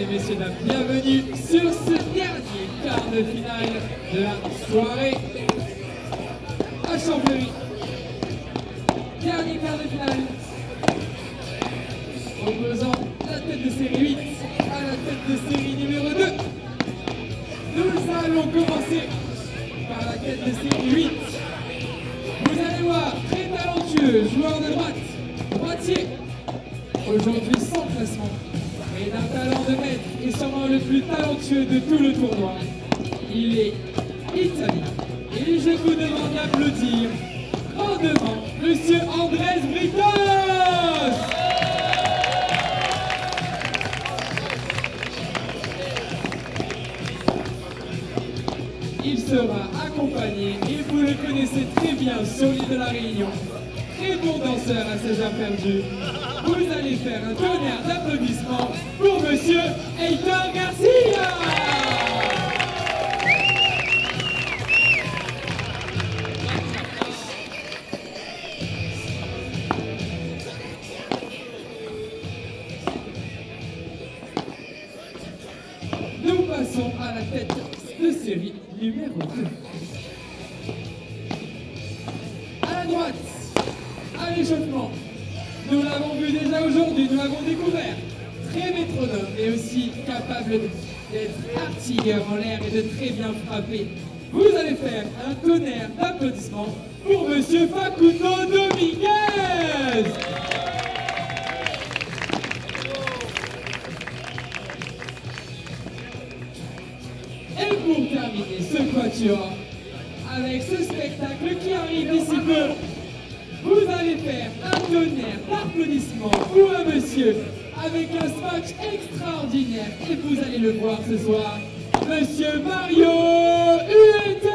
et messieurs, dames, bienvenue sur ce dernier quart de finale de la soirée à Champlery. Dernier quart de finale opposant la tête de série 8 à la tête de série numéro 2. Nous allons commencer par la tête de série 8. Vous allez voir, très talentueux, joueur de droite, droitier, aujourd'hui sans classement, mais d'un talent de maître et sûrement le plus talentueux de tout le tournoi. Il est italien. Et je vous demande d'applaudir grandement Monsieur Andrés Britos. Il sera accompagné, et vous le connaissez très bien sur l'île de la Réunion, très bon danseur à ses heures perdues. Vous allez faire un tonnerre d'applaudissements pour Monsieur Heitor Garcia. Nous passons à la tête de série numéro 2. À la droite, à l'échauffement, nous l'avons vu déjà aujourd'hui, nous l'avons découvert. Très métronome et aussi capable d'être artilleur en l'air et de très bien frapper. Vous allez faire un tonnerre d'applaudissements pour Monsieur Facundo Dominguez. Et pour terminer ce quatuor, avec ce spectacle qui arrive d'ici peu, vous allez faire un tonnerre d'applaudissements pour un monsieur avec un smash extraordinaire. Et vous allez le voir ce soir, Monsieur Mario Huete.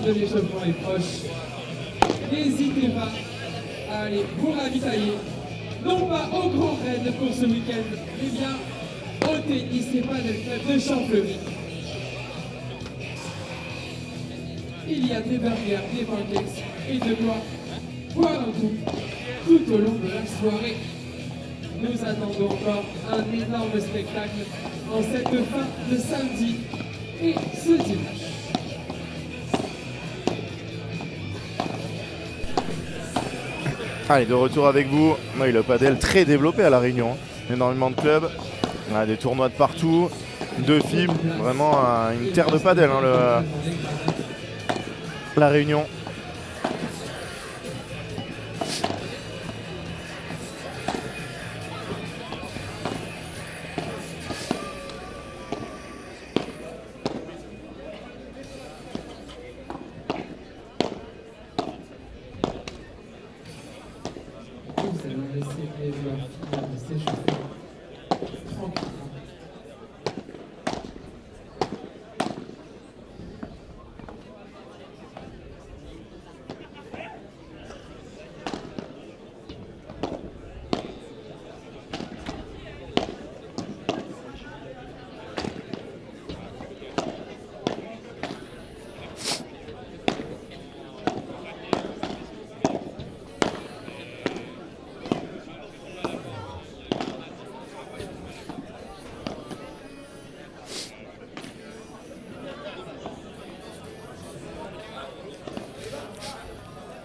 De l'échauffement est proche. N'hésitez pas à aller vous ravitailler, non pas au Grand Raid pour ce week-end, mais bien au tennis et pas de club de Champlery. Il y a des burgers, des pancakes et de quoi boire un coup tout au long de la soirée. Nous attendons encore un énorme spectacle en cette fin de samedi et ce dimanche. Allez, de retour avec vous. Oui, le padel très développé à La Réunion. Énormément de clubs, des tournois de partout, de FIB. Vraiment une terre de padel, La Réunion.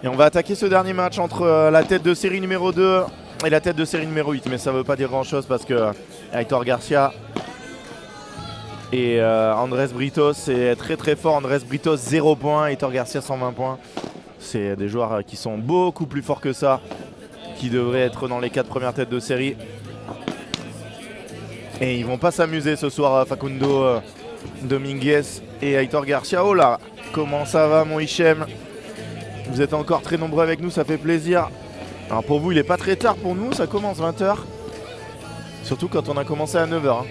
Et on va attaquer ce dernier match entre la tête de série numéro 2 et la tête de série numéro 8. Mais ça ne veut pas dire grand chose parce que Heitor Garcia et Andrés Britos, c'est très très fort. Andrés Britos 0 points, Heitor Garcia 120 points. C'est des joueurs qui sont beaucoup plus forts que ça, qui devraient être dans les 4 premières têtes de série. Et ils vont pas s'amuser ce soir, Facundo Dominguez et Heitor Garcia. Oh là, comment ça va mon Hichem? Vous êtes encore très nombreux avec nous, ça fait plaisir. Alors pour vous, il n'est pas très tard, pour nous, ça commence 20h. Surtout quand on a commencé à 9h.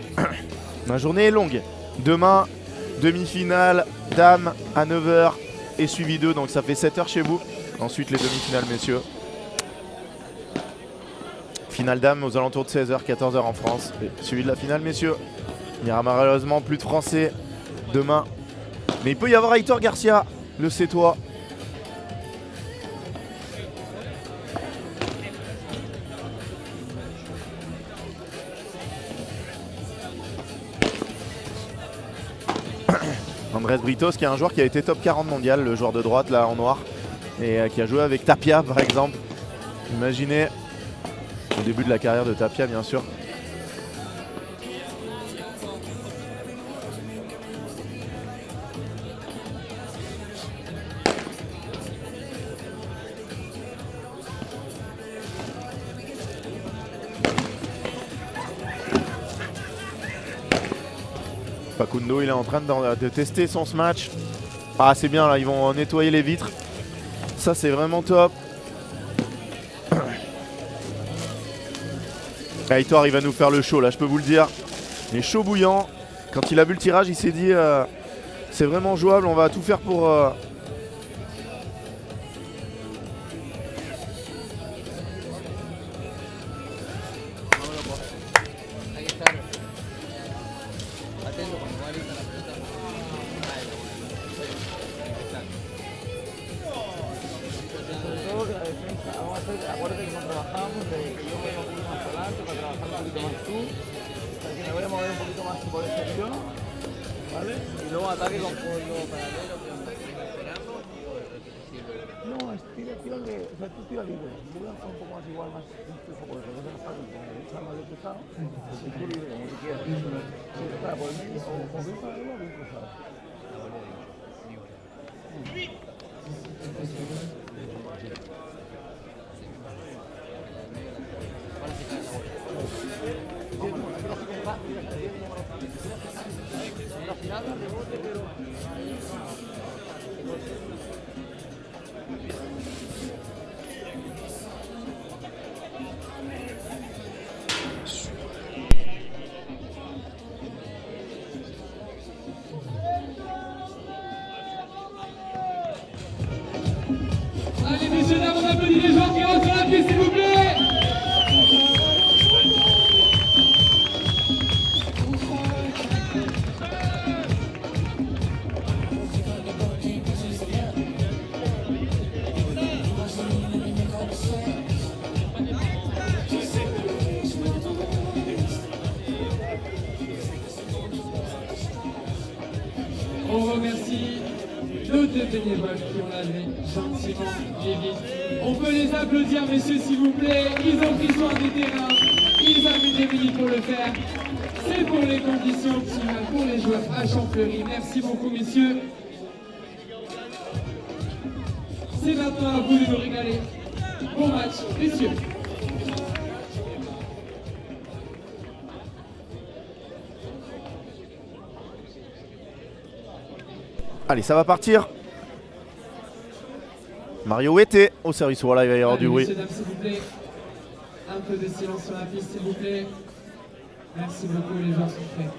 La journée est longue. Demain, demi-finale, dames à 9h et suivi d'eux, donc ça fait 7h chez vous. Ensuite les demi-finales, messieurs. Finale dame aux alentours de 16h, 14h en France. Et suivi de la finale, messieurs. Il n'y aura malheureusement plus de Français demain. Mais il peut y avoir Aitor Garcia, le Sétois. Andrés Britos, qui est un joueur qui a été top 40 mondial, le joueur de droite là en noir, et qui a joué avec Tapia par exemple. Imaginez au début de la carrière de Tapia, bien sûr. Facundo, il est en train de tester son smash. Ah, c'est bien là, ils vont nettoyer les vitres. Ça, c'est vraiment top. Aitor, il va nous faire le show là, je peux vous le dire. Il est chaud bouillant. Quand il a vu le tirage, il s'est dit c'est vraiment jouable, on va tout faire pour. Allez, messieurs, dames, on applaudit les joueurs qui rentrent sur la piste, s'il vous plaît. On remercie nos deux bénévoles qui ont lavé gentiment les vitres. On peut les applaudir, messieurs, s'il vous plaît. Ils ont pris soin des terrains. Ils ont mis des minutes pour le faire. C'est pour les conditions optimales pour les joueurs à Champfleury. Merci beaucoup, messieurs. C'est maintenant à vous de nous régaler. Bon match, messieurs. Allez, ça va partir. Mario Wete au service. Voilà, il va y avoir du bruit. Messieurs, dames, s'il vous plaît. Un peu de silence sur la piste, s'il vous plaît. Merci beaucoup, les joueurs sont prêts.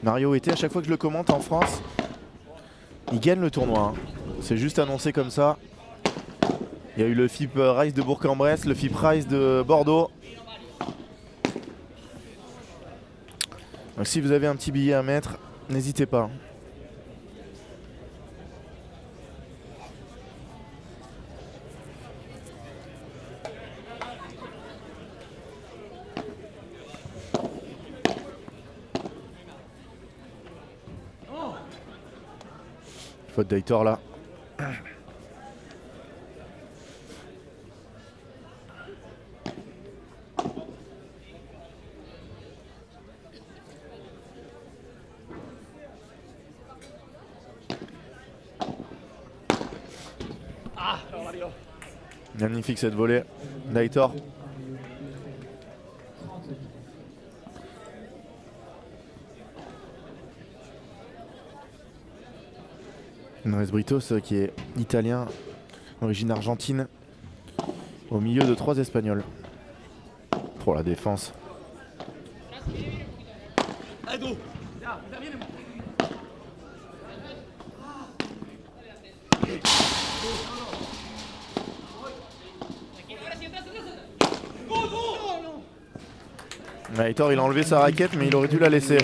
Mario Wete, à chaque fois que je le commente en France, il gagne le tournoi. Hein. C'est juste annoncé comme ça. Il y a eu le FIP Rise de Bourg-en-Bresse, le FIP Rise de Bordeaux. Donc si vous avez un petit billet à mettre, n'hésitez pas. Faute d'Aitor là. Magnifique cette volée d'Aitor. Andrés Britos qui est italien, origine argentine, au milieu de 3 Espagnols. Pour la défense. Aitor il a enlevé sa raquette mais il aurait dû la laisser.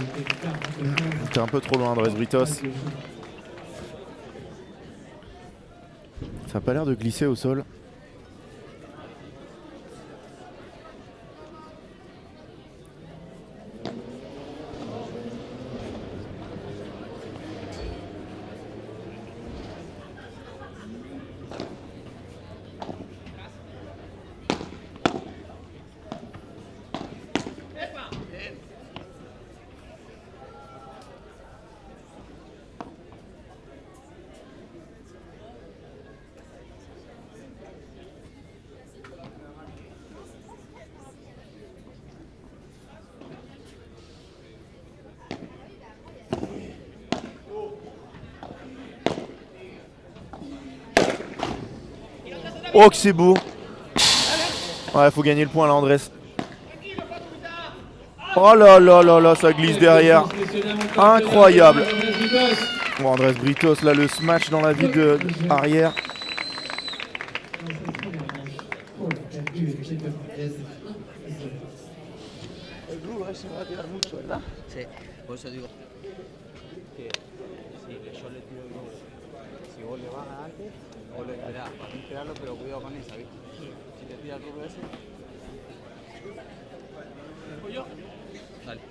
C'était un peu trop loin Andrés Britos. Ça n'a pas l'air de glisser au sol. Oh que c'est beau. Ouais, faut gagner le point là Andrés. Oh là là là là, ça glisse derrière. Incroyable. Bon, Andrés Britos là, le smash dans la vie de arrière. Sí, por eso digo que si yo le tiro yo, si vos le vas antes, vos le tirás, para no tirarlo, pero cuidado con esa, ¿viste? Si te tira el rubro ese. ¿Voy yo? Dale.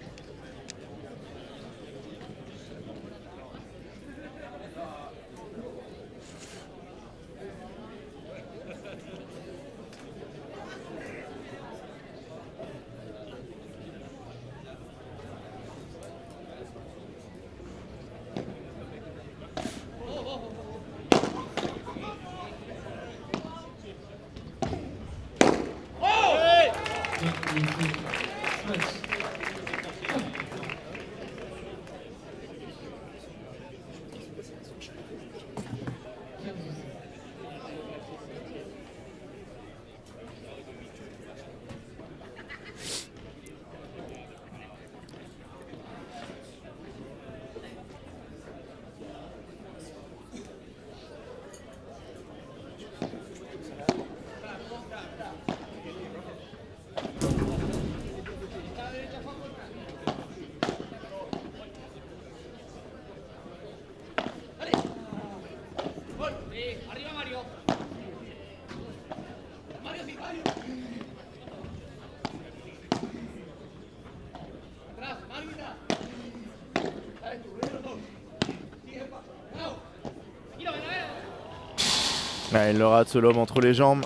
Ah, il le rate ce lob entre les jambes.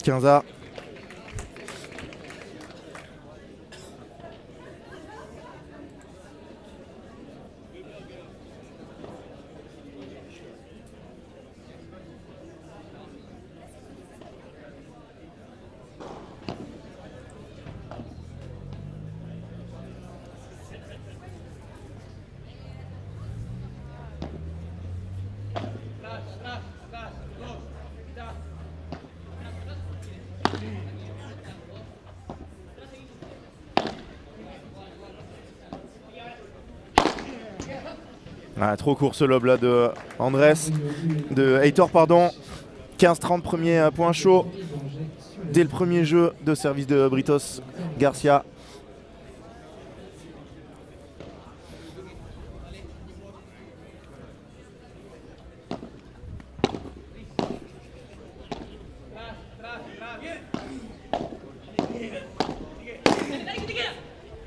15A. Ah, trop court ce lob là de Andrés, de Aitor pardon. 15-30 premier point chaud dès le premier jeu de service de Britos Garcia.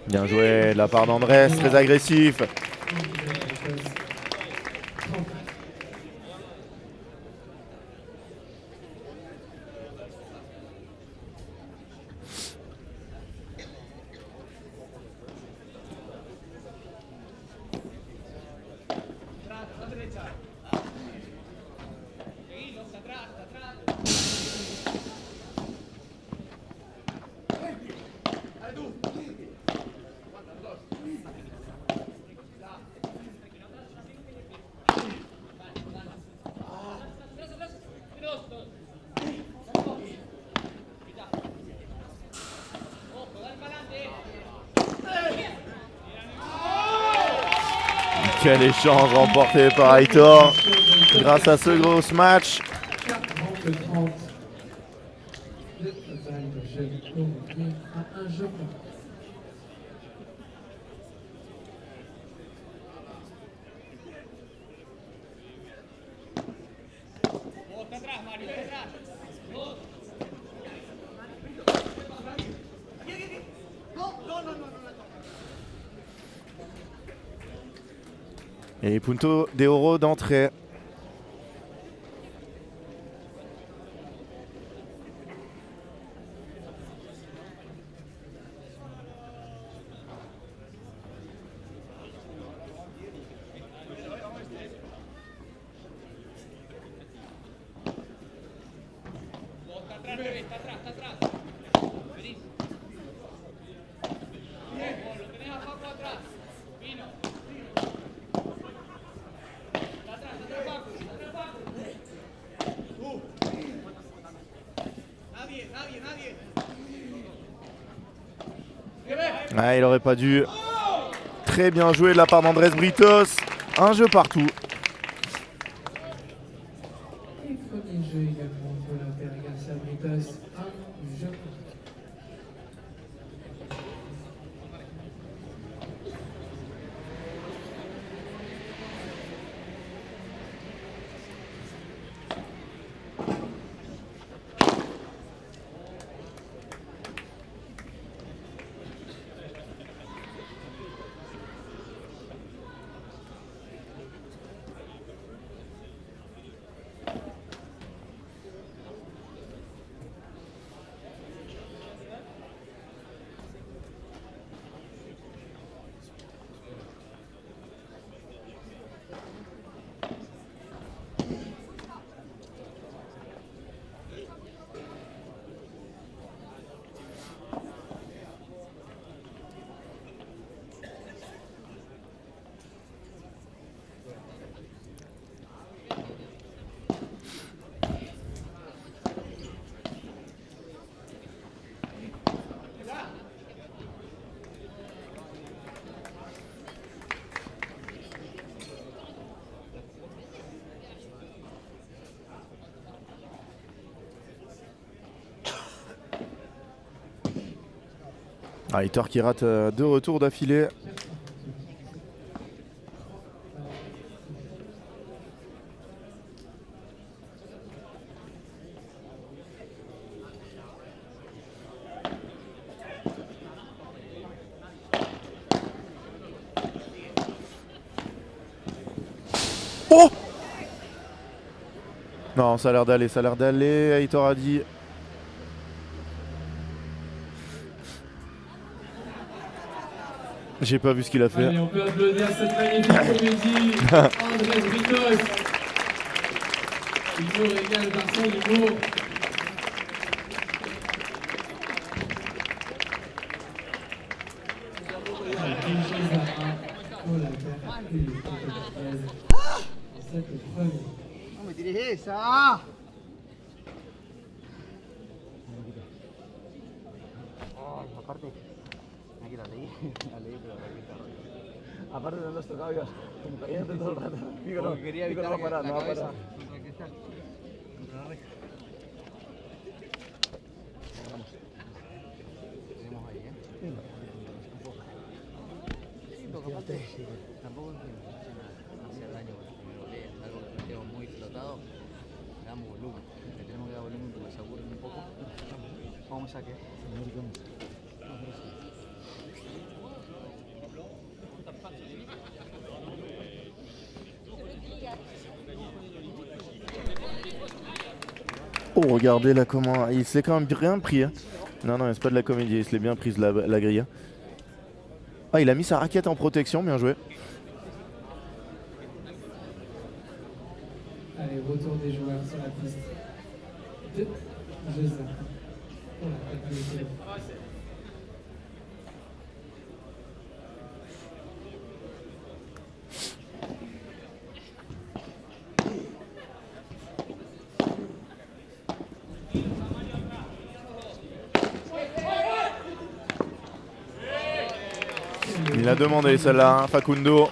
Bien joué de la part d'Andrés, très agressif. Quel échange remporté par Aitor grâce à ce gros match. que 30 de total de jeu européen à un jeu. Et punto de oro d'entrée. Ah, il aurait pas dû. Très bien joué de la part d'Andrés Britos. Un jeu partout. Et premier jeu également pour la paire Garcia Britos, un jeu. Ah, Heitor qui rate 2 retours d'affilée. Oh! Non, ça a l'air d'aller, ça a l'air d'aller. Heitor a dit. J'ai pas vu ce qu'il a fait. Allez, on peut applaudir cette magnifique comédie. Andrés Britos. Il nous régale par son humour. Une chose à un pour la paire Ullico-Martinez. Cette épreuve. No me tires esa. Aparte, aquí la leí, pero la leí. Aparte no los tocaba yo, como cayendo todo el rato. Digo, no, quería evitar no va a parar, no va a parar. Contra el cristal, contra la reja. Vamos. Tenemos ahí, ¿eh? Sí, pero aparte, tampoco hace daño porque me golea, es algo que tengo muy flotado, le damos volumen, le tenemos que dar volumen porque se aburren un poco. Vamos a que... Oh, regardez là comment. Il se l'est quand même bien pris. Hein. Non, non, c'est pas de la comédie, il se l'est bien prise la grille. Ah, il a mis sa raquette en protection, bien joué. Allez, retour des joueurs sur la piste. De Jeza. Pour la paire Ullico. Il a demandé celle-là, hein, Facundo.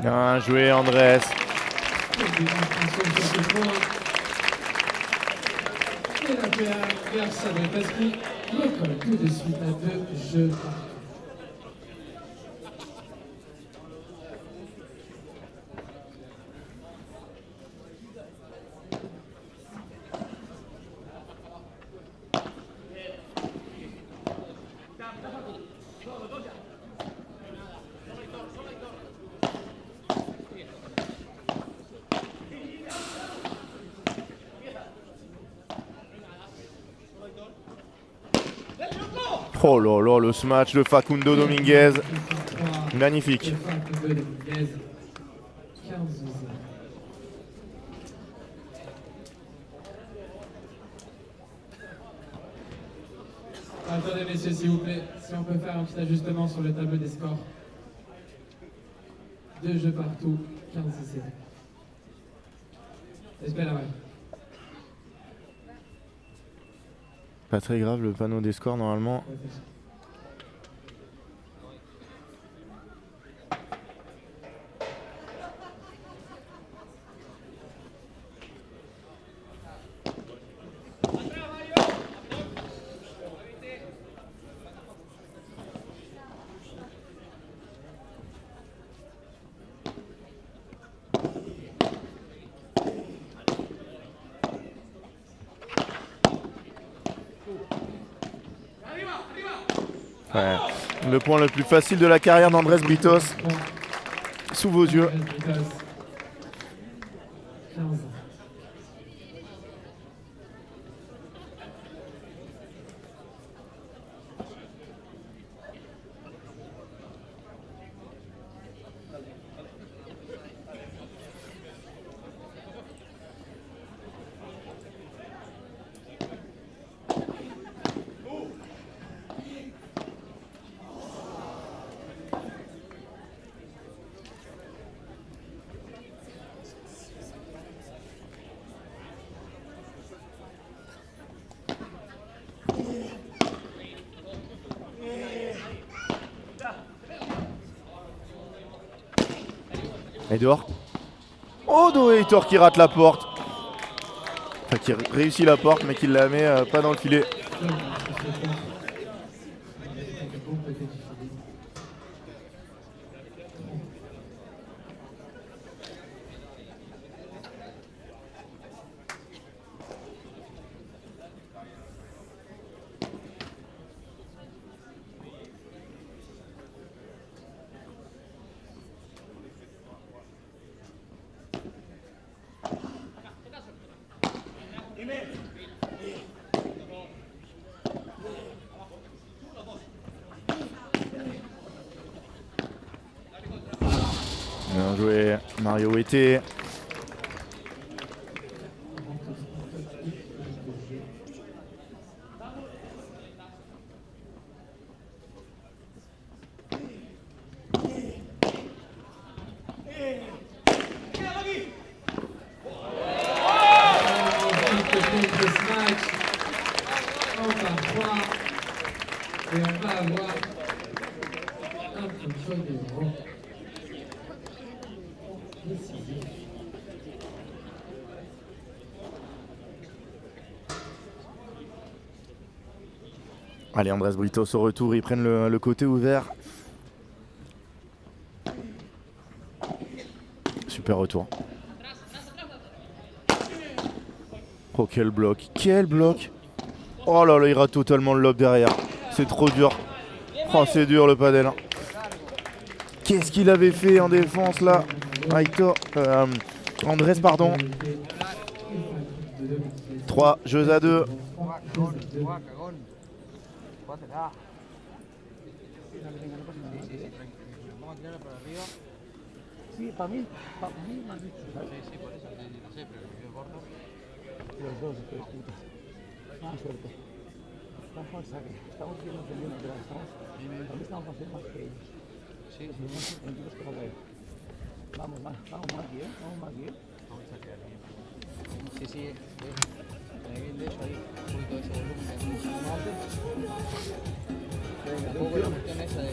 Bien joué Andrés. Et la PA Garcia Belkacki recolle tout de suite à 2 jeux. Oh là là, le smash de Facundo Dominguez. Magnifique. Attendez messieurs s'il vous plaît, si on peut faire un petit ajustement sur le tableau des scores. 2 jeux partout, 15-7. Espère la main. Pas très grave le panneau des scores normalement. Ouais. Le point le plus facile de la carrière d'Andrés Britos. Sous vos yeux. 15. Et dehors. Oh, Doehitor qui rate la porte. Enfin, qui réussit la porte, mais qui la met pas dans le filet. Bien joué, Mario Wete. Et on va avoir un contrôle de rang. Décisif. Allez, Andrés Britos au retour, ils prennent le côté ouvert. Super retour. Oh, quel bloc, quel bloc. Oh là là, il rate totalement le lob derrière. C'est trop dur. Oh, c'est dur le padel. Hein. Qu'est-ce qu'il avait fait en défense là, Aitor, Andrés, pardon. 3 jeux à 2. Sí, para mí me han dicho, ¿sabes? Sí, por eso no sé, pero yo gordo. Los dos, pero putas. Más suerte. Estamos viendo que estamos. estamos haciendo más que ellos. Sí, más tranquilos que joder. Vamos más aquí, ¿eh? Vamos más aquí, ¿eh? Sí, sí, bien de hecho ahí, un poquito de ese volumen. Tampoco la cuestión esa de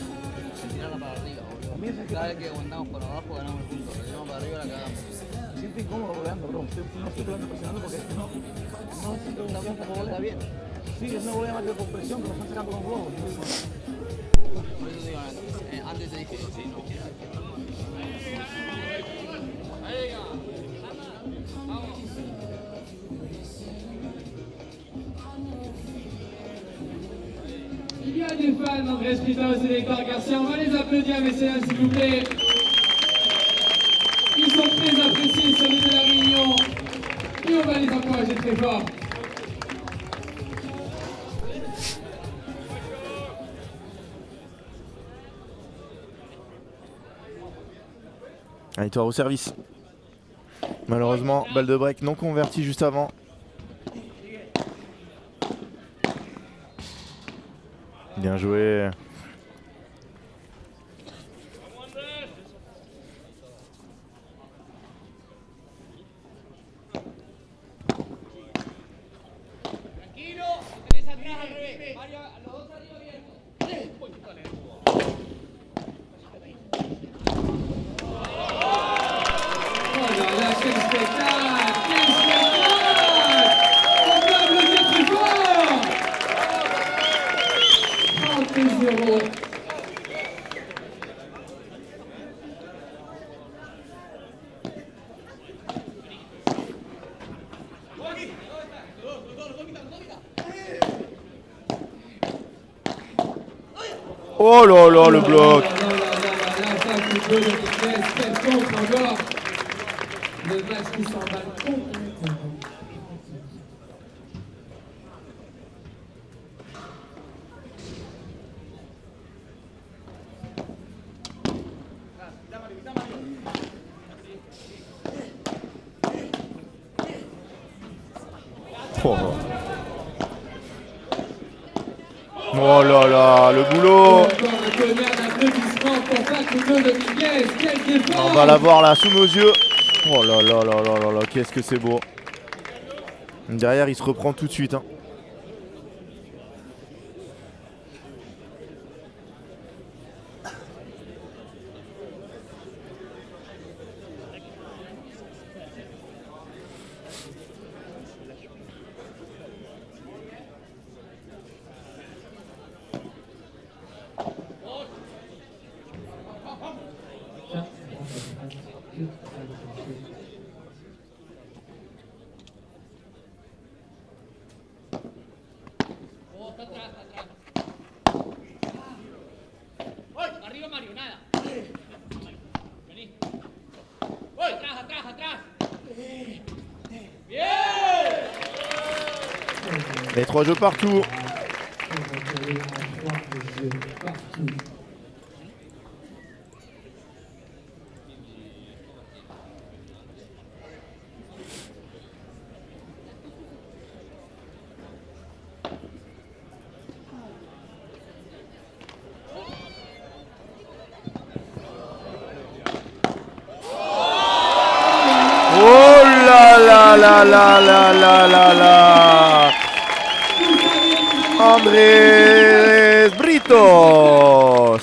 tirarla para arriba, boludo. Cada vez que aguantamos por abajo ganamos el punto, pero tiramos para arriba la cagamos. Me siento incómodo voleando, bro. No estoy presionando porque no siento una cosa como volea bien. Sí, es una volea más de compresión que nos están sacando con globos. Por eso digo, antes te dije, sí, no. Il y a des fans Andrés Pitaos et Hector Garcia, on va les applaudir messieurs s'il vous plaît. Ils sont très appréciés sur l'île de la Réunion et on va les encourager très fort. Aitor au service. Malheureusement, balle de break non convertie juste avant. Bien joué. Oh là là, le bloc. Le match qui s'emballe complètement. Oh là là, le boulot. On va la voir là sous nos yeux. Oh là là là là là là, qu'est-ce que c'est beau. Derrière, il se reprend tout de suite. Hein. Arriba Mario, nada. Vení. Atrás, atrás, atrás. Bien. Les 3 jeux partout. Oh là là là là là là là là. Andrés Britos.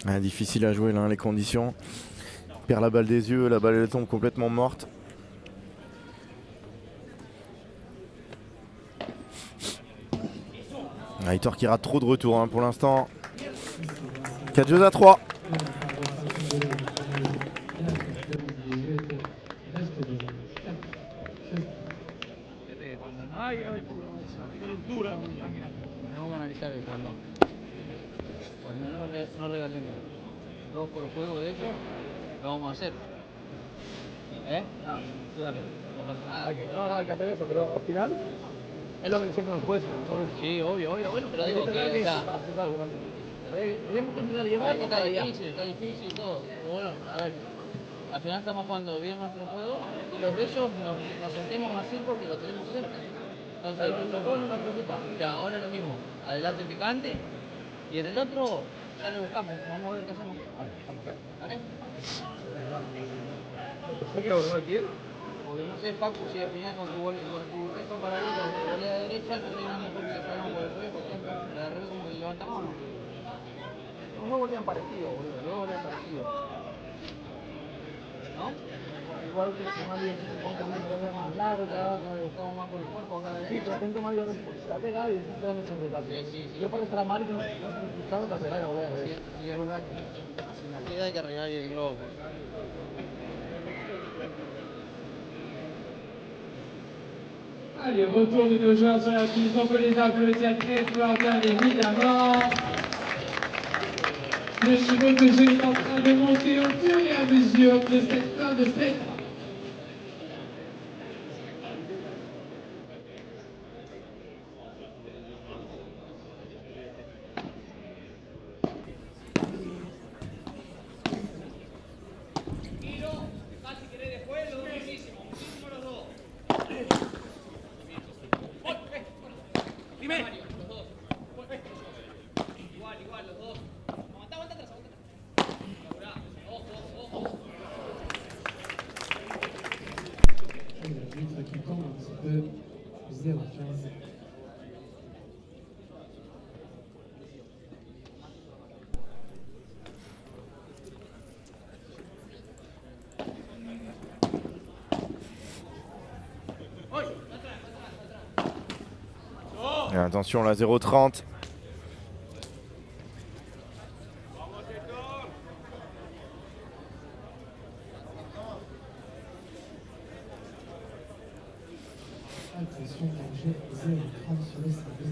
Ah, difficile à jouer là, les conditions. Il perd la balle des yeux, la balle elle tombe complètement morte. Aitor qui rate trop de retours hein, pour l'instant. 4 jeux à 3. Tenemos que analizar el fondo. Pues no regalen 2 por juego, de hecho, lo vamos a hacer. ¿Eh? Tú dale. No, hay que hacer eso, pero al final es lo que siempre nos juez. Sí, obvio, bueno, pero digo que, o sea, está difícil todo. Pero bueno, a ver, al final estamos jugando bien nuestro juego y los de ellos nos sentimos así porque lo tenemos cerca. Entonces, nosotros no nos preocupa. Ya, ahora lo mismo, adelante picante y en el otro ya lo buscamos, vamos a ver qué hacemos. ¿Vale? ¿Qué quiero decir? Porque no sé, Paco, si al final con tu esto para ir a la derecha, no hay nada mejor que salgan por el revés, por ejemplo, la revés como que levanta mano. Los juegos volvían parecidos, boludo, los juegos volvían parecidos. ¿No? Igual que más bien se ponga más largo, que buscamos más por el cuerpo, sí, pero atento más bien la pegada y después te dan el Sí. Yo para estar mal y no estaba la pegada, voy a ver. Sí, es verdad. Si nos queda hay que arreglar el globo. Allez, retour de nos joueurs sur la piste, on peut les applaudir très fort, bien évidemment. Le niveau de jeu est en train de monter au fur et à mesure de cette fin de set. Si querés después, los dos muchísimo los dos. Dime. Los dos. Igual, los dos. Aguanta atrás. Laburá. Ojo. L'arbitre qui tend un petit peu 0-15. Et attention la 0-30. Attention, danger 0-30 sur le service.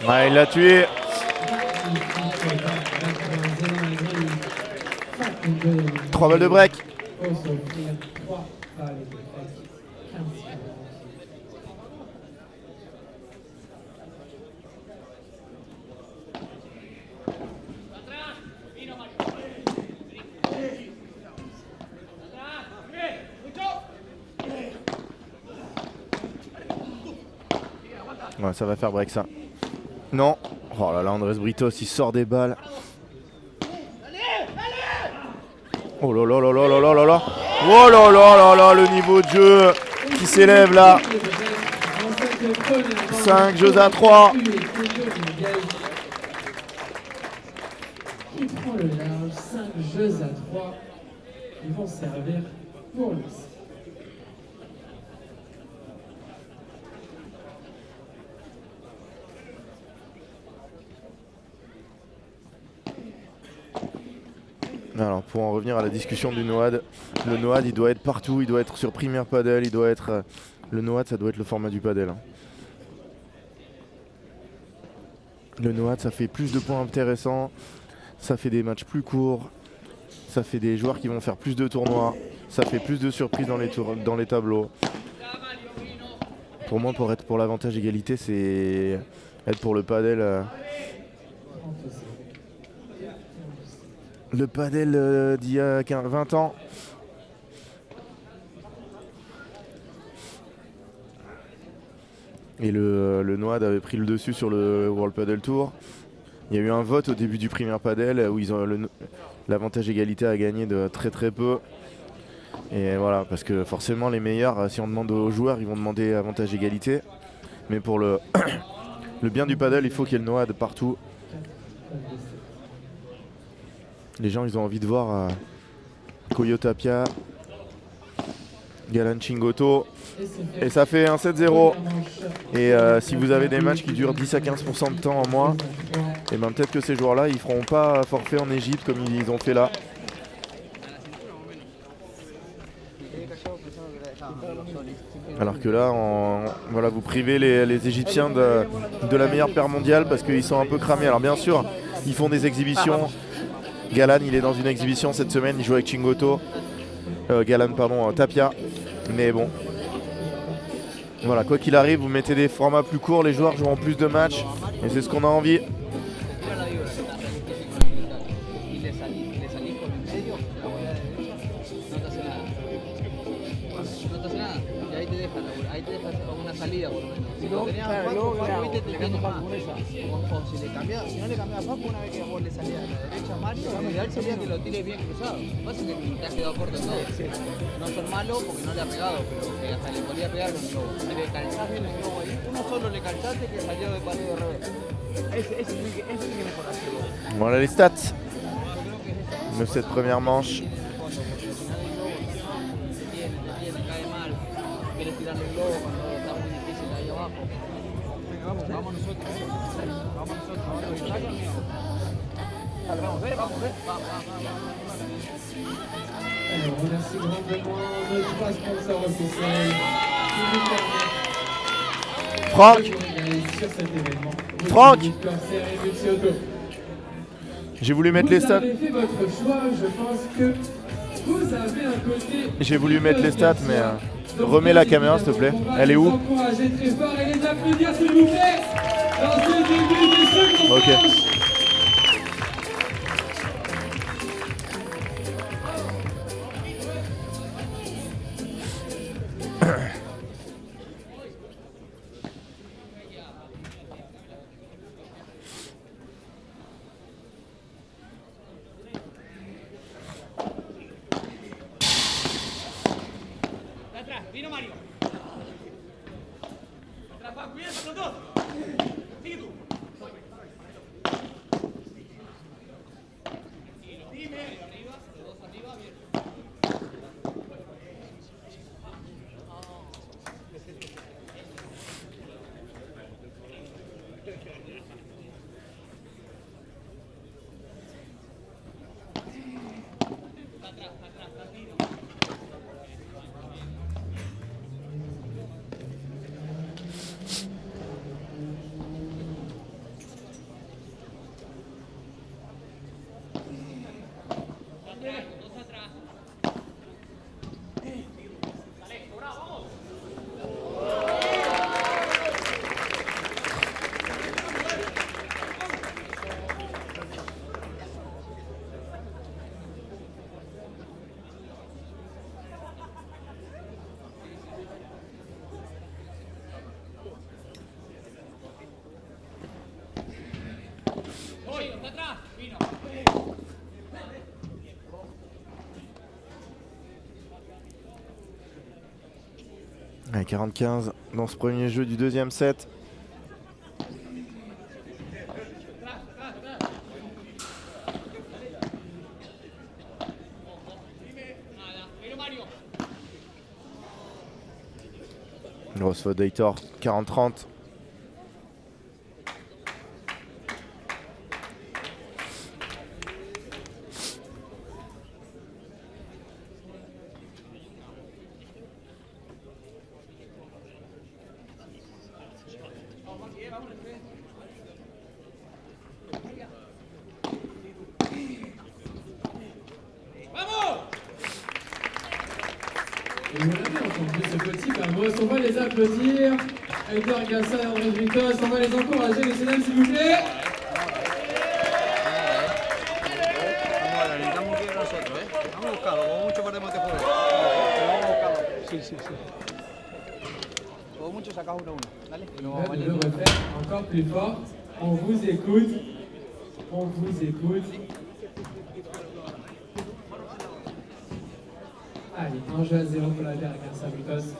Ouais, il l'a tué. 3 balles de break. Ouais, ça va faire break ça. Non. Oh là là, Andrés Britos, il sort des balles. Oh là là là là là là là là. Oh là là là là, le niveau de jeu qui s'élève là. 5 jeux à 3. Qui prend le large, 5 jeux à 3. Ils vont servir pour lui. Alors pour en revenir à la discussion du NOAD, le NOAD il doit être partout, il doit être sur Premier Padel, il doit être... le NOAD ça doit être le format du padel. Le Noad, ça fait plus de points intéressants, ça fait des matchs plus courts, ça fait des joueurs qui vont faire plus de tournois, ça fait plus de surprises dans les tableaux. Pour moi, pour être pour l'avantage égalité, c'est être pour le padel. Le padel d'il y a 20 ans. Et le Noad avait pris le dessus sur le World Padel Tour. Il y a eu un vote au début du premier padel où ils ont l'avantage égalité a gagné de très très peu. Et voilà, parce que forcément les meilleurs, si on demande aux joueurs, ils vont demander avantage égalité. Mais pour le, le bien du padel, il faut qu'il y ait le Noad partout. Les gens, ils ont envie de voir Koyo Tapia, Galan Chingoto. Et ça fait un 7-0. Et si vous avez des matchs qui durent 10 à 15% de temps en moins, et ben peut-être que ces joueurs-là, ils feront pas forfait en Égypte comme ils ont fait là. Alors que là, voilà, vous privez les Égyptiens de la meilleure paire mondiale parce qu'ils sont un peu cramés. Alors bien sûr, ils font des exhibitions. Galan, il est dans une exhibition cette semaine, il joue avec Chingoto. Tapia. Mais bon. Voilà, quoi qu'il arrive, vous mettez des formats plus courts, les joueurs joueront plus de matchs. Et c'est ce qu'on a envie. salida por lo menos. Si lo tenías a Paco, Paco te tiene más. O si le cambias, si no le cambias a Paco una vez que vos le salías a la derecha a Mario, lo ideal sería que lo tires bien cruzado. Lo que pasa es que te has quedado corto en todo. No son malos porque no le ha pegado, pero que hasta le podría pegar con el globo. Si le calzás bien el globo ahí, uno solo le calzaste que salió de pared de revés. Ese tiene que mejorarse. Voilà les stats de cette première manche. Alors, on remercie grandement notre trois sponsors officiels qui nous permettent Franck, de régaler sur cet événement. Franck, Corsair et Luxioto. j'ai voulu mettre les stats. Vous avez fait votre choix, je pense que vous avez un côté... J'ai voulu mettre les stats, mais remets la caméra s'il te plaît. Elle est où? Encouragez très fort et les applaudir s'il vous plaît dans ce début du second Ok. manche. Vino Mario. Atrás, va, cuidado con los dos. Sigue tú. Dime. Arriba, los dos arriba, bien. Atrás, tranquilo. Está atrás, vino. Allez, 40-15 dans ce premier jeu du deuxième set. Grosse faute d'Hector, 40-30. Et vous l'avez entendu, ce petit Vamos. On va les applaudir. Héctor Garcia et Andrés Britos, on va les encourager, messieurs dames, s'il vous plaît. Vamos, necesitamos un quiero nosotros, Vamos a buscarlo, como mucho perdemos este juego. Vamos a buscarlo. Sí, sí, sí. Como mucho sacas 1-1. Dale. De le refaire encore plus fort. On vous écoute. On vous écoute. Allez, 1-0 pour la terre Garcia Britos.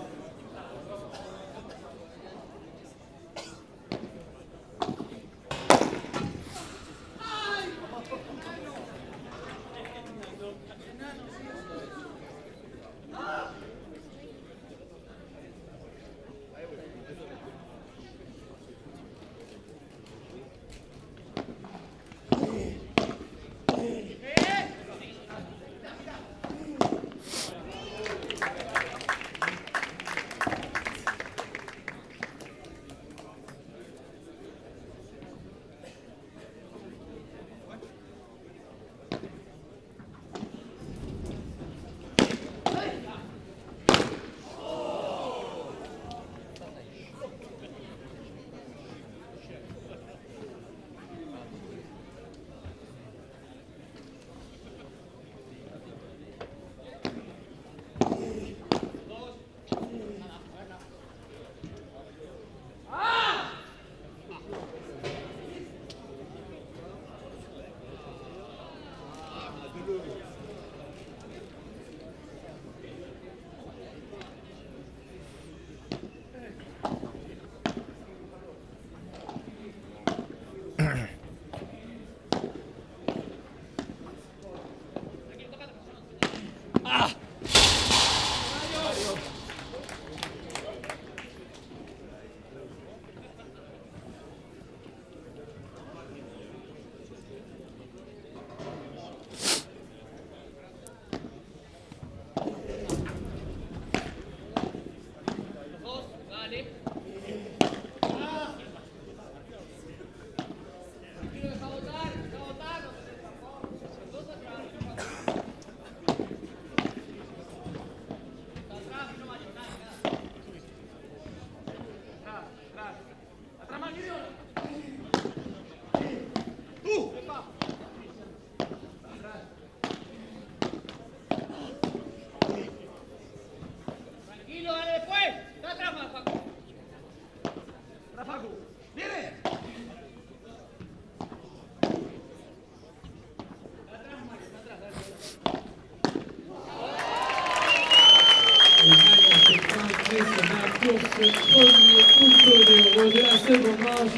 Pour ce premier couteau d'euro de la seconde manche.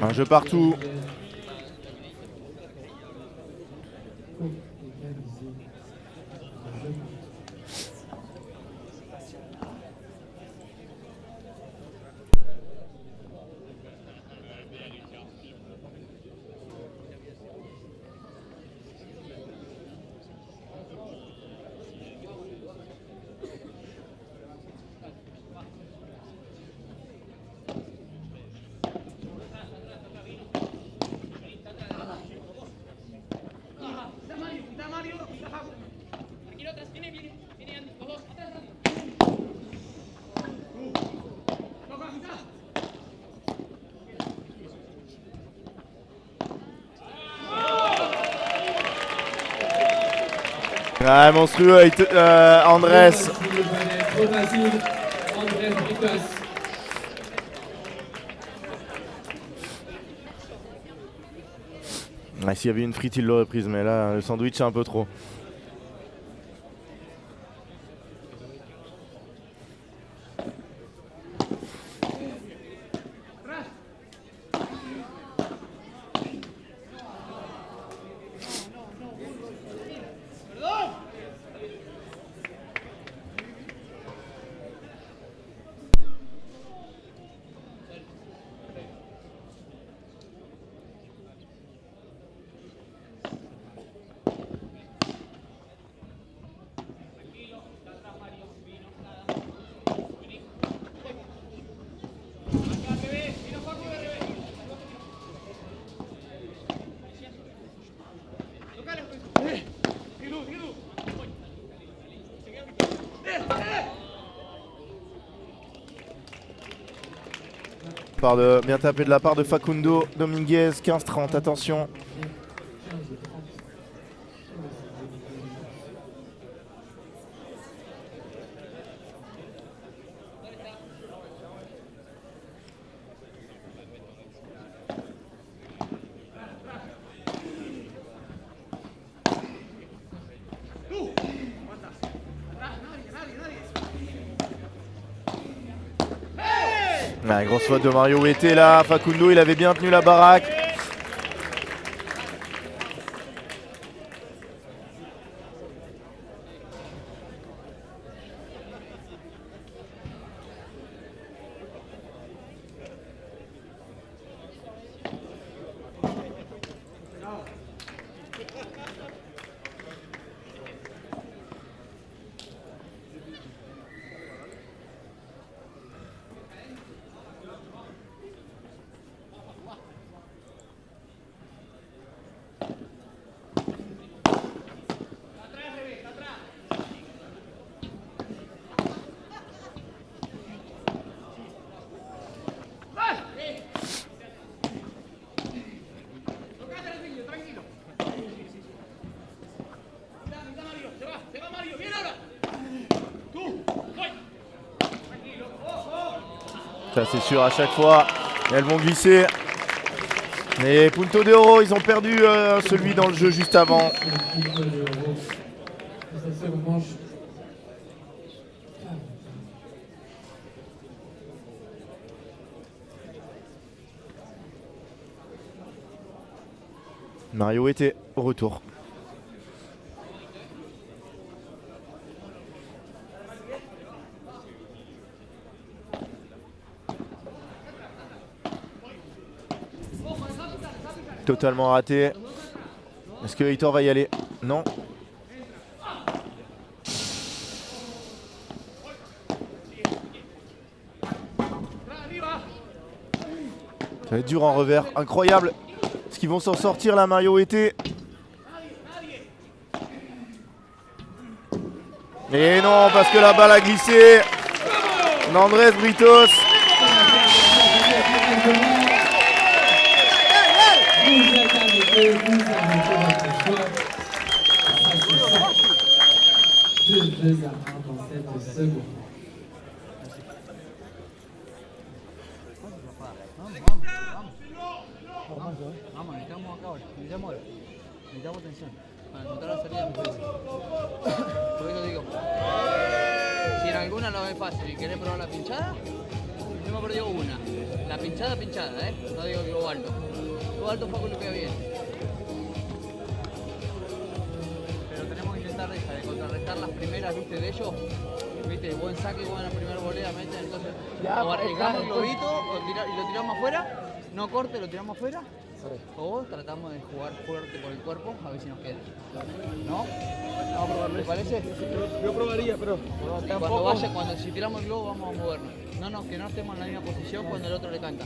Un jeu partout. Ah, monstrueux, Andrés. Trop facile, Andrés Britos. Ah, s'il y avait une frite, il l'aurait prise, mais là, le sandwich, c'est un peu trop. Bien tapé de la part de Facundo Dominguez, 15-30, attention. Ah, grosse faute de Mario Huete là, Facundo il avait bien tenu la baraque. Ça c'est sûr à chaque fois, elles vont glisser. Mais Punto de Oro, ils ont perdu celui dans le jeu juste avant. Mario était au retour. Totalement raté. Est-ce que Heitor va y aller? Non. Ça va être dur en revers. Incroyable. Est-ce qu'ils vont s'en sortir là, Mario Huete? Et non, parce que la balle a glissé. Andrés Britos. Vamos, necesitamos acá ahora. Necesitamos atención. Para encontrar la salida muy fácil. Por eso digo, si en alguna lo ves fácil y querés probar la pinchada, yo me perdió una. La pinchada, no digo globo alto. Globo alto Facu le pega bien. Pero tenemos que intentar de contrarrestar las primeras, viste, de ellos. Viste, buen saque, buena primera volea, meten, entonces o arriesgamos el globito y lo tiramos afuera, no corte, lo tiramos afuera, o tratamos de jugar fuerte por el cuerpo a ver si nos queda. ¿No? Vamos a probarlo. ¿Te parece? Yo probaría, pero Cuando si tiramos el globo vamos a movernos. No, que no estemos en la misma posición cuando el otro le canta.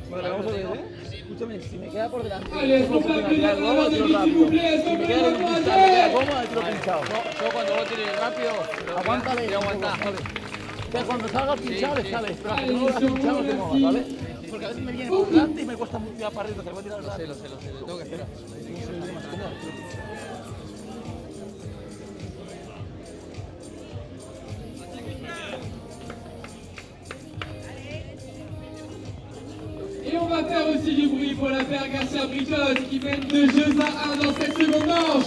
Vale, vamos a ver, Escúchame, si me queda por delante, Allez, on peut applaudir la main de l'équipe, s'il vous plaît. Est-ce Si qu'on me peut queda le en un reprendre? pistón, me queda cómoda, tiro pinchado. Yo cuando vos tires rápido, Aguántale, te aguantás. O sea, cuando salgas pinchado, le sales, pero hasta que no lo hagas Allez, pinchado, no te merci. muevas, ¿vale? Porque a veces me viene por delante y me cuesta mucho ya para arriba, te voy a tirar Lo sé, le tengo que esperar. Et on va faire aussi du bruit pour la paire Garcia Britos qui mène 2 jeux à 1 dans cette seconde manche.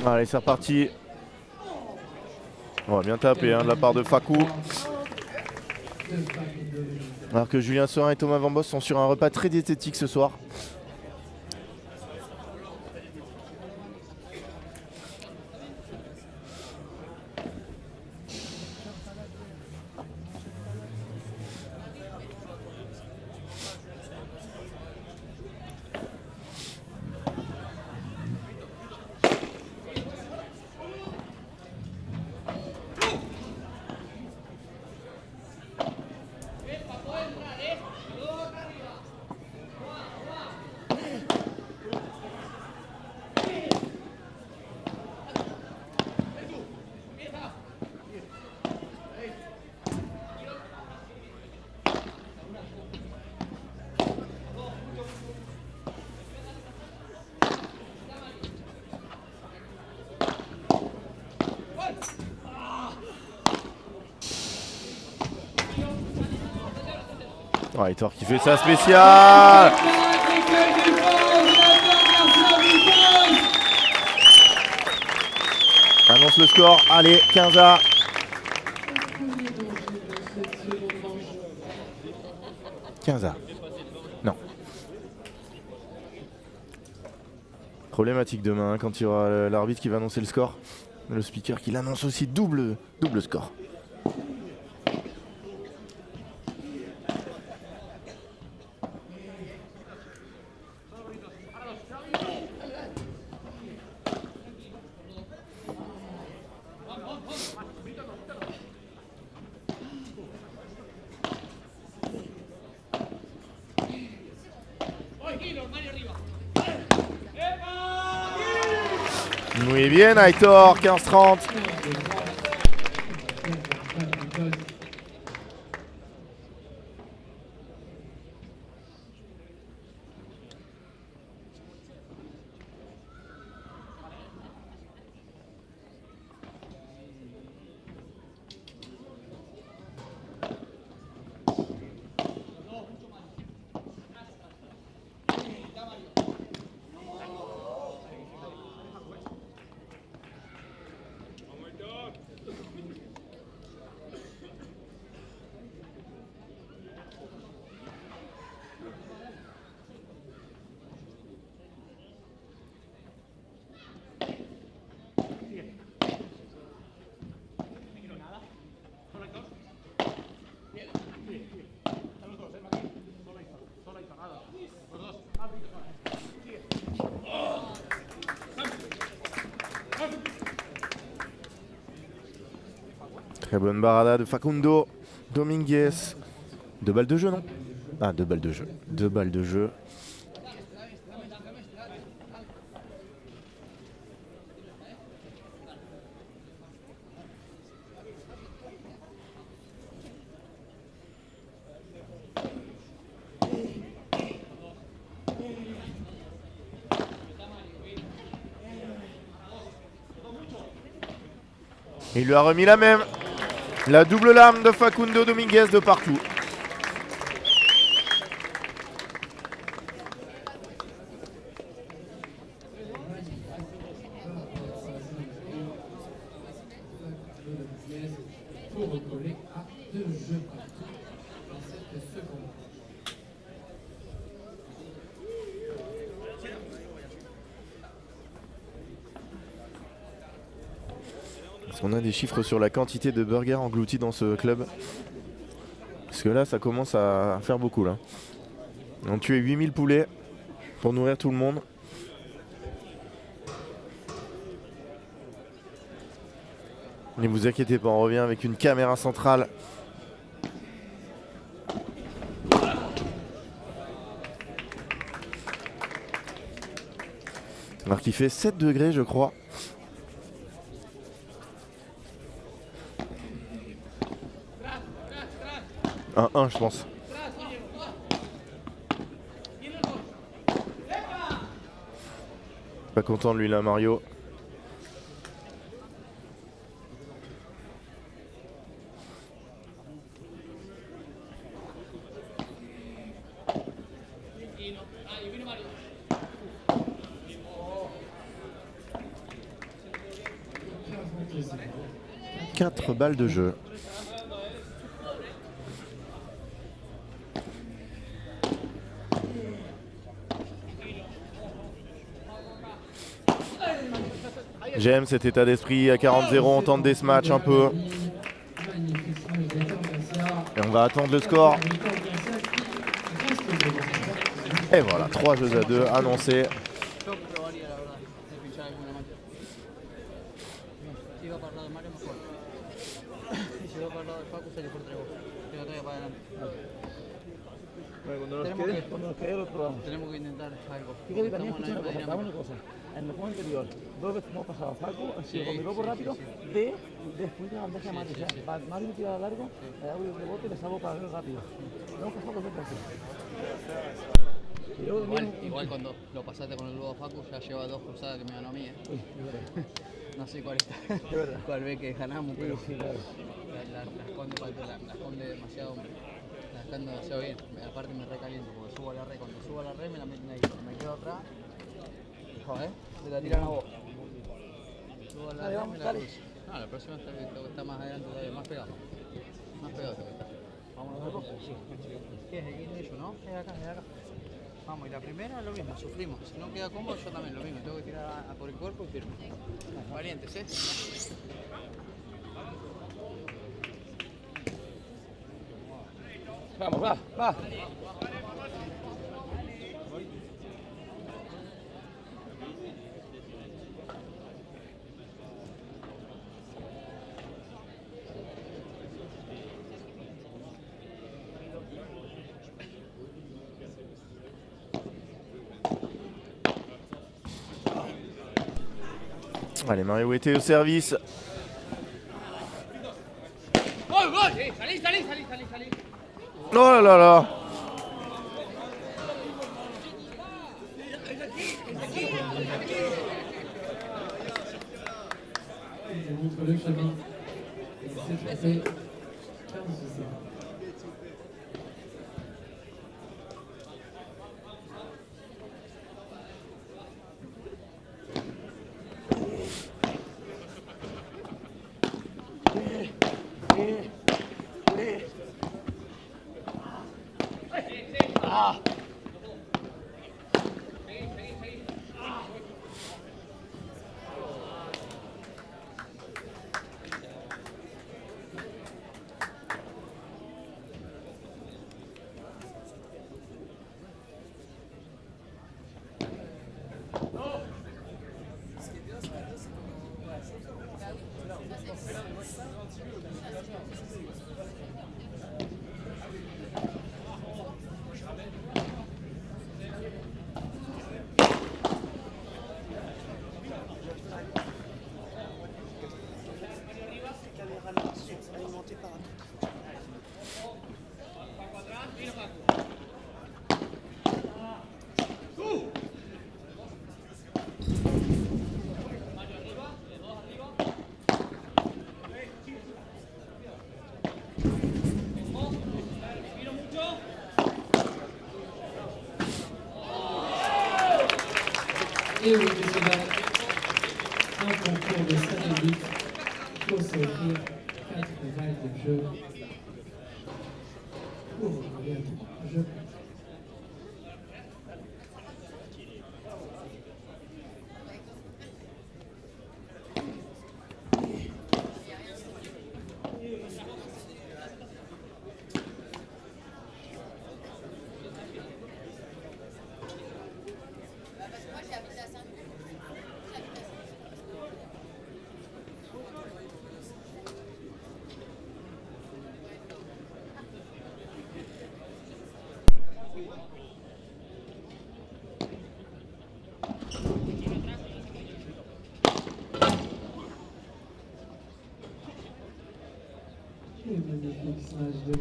Allez, c'est reparti. On va bien taper de la part de Facu. Alors que Julien Sorin et Thomas Van Boss sont sur un repas très diététique ce soir. Oh, Aitor qui fait sa spéciale. Annonce le score. Allez, 15-1. Non. Problématique demain hein, quand il y aura l'arbitre qui va annoncer le score. Le speaker qui l'annonce aussi double score. Muy bien, Aitor, 15-30. Très bonne barada de Facundo Dominguez. 2 balles de jeu, non? Ah, 2 balles de jeu. 2 balles de jeu. Il lui a remis la même. La double lame de Facundo Dominguez de partout. Pour recoller à 2 jeux partout dans cette seconde. Est-ce qu'on a des chiffres sur la quantité de burgers engloutis dans ce club? Parce que là, ça commence à faire beaucoup. Là. On a tué 8000 poulets pour nourrir tout le monde. Ne vous inquiétez pas, on revient avec une caméra centrale. Alors qu'il fait 7 degrés, je crois. Un 1, je pense. Pas content de lui là, Mario. Quatre balles de jeu. J'aime cet état d'esprit. À 40-0, on tente des matchs un peu. Et on va attendre le score. Et voilà, 3 jeux à 2 annoncés. Cuando nos quede el otro vamos. Tenemos que intentar algo. Fíjate, también Estamos en la escucha misma una dinámica. cosa. En el juego anterior, 2 veces hemos pasado a Facu, así Sí, con mi loco sí, rápido, sí, sí. después de la bandeja de Mario. O sea, Mario me tira largo, le hago el rebote y le salgo para ver rápido. No hemos pasado 2 veces así. Y luego Igual cuando lo pasaste con el Ludo Facu ya lleva 2 cruzadas que me ganó a mí. Uy, es verdad. No sé cuál está. Es verdad. Cuál ve que ganamos, pero Sí, claro. la esconde demasiado. La rascando demasiado bien. Aparte me recaliento, porque subo a la red. Cuando subo a la red me la meten ahí. Me quedo atrás. Joder, te la tiran a vos. Subo a la red, me la cruzo. No, la próxima está más adelante todavía, más pegado. Más pegado tengo que estar. Vamos a ver. ¿Qué es eso, no? Es acá, es acá. Vamos, y la primera lo mismo, sufrimos. Si no queda cómodo, yo también lo mismo. Tengo que tirar a por el cuerpo y firme. Valientes, ¿eh? Vamos, va, va. Allez, Mario Wetté au service. Oh là là là. Je vous montre le chemin. Et c'est fait 15-0. Et oui, messieurs, un concours de satellites pour s'offrir 4 balles de jeu pour jouer à 3 jeux.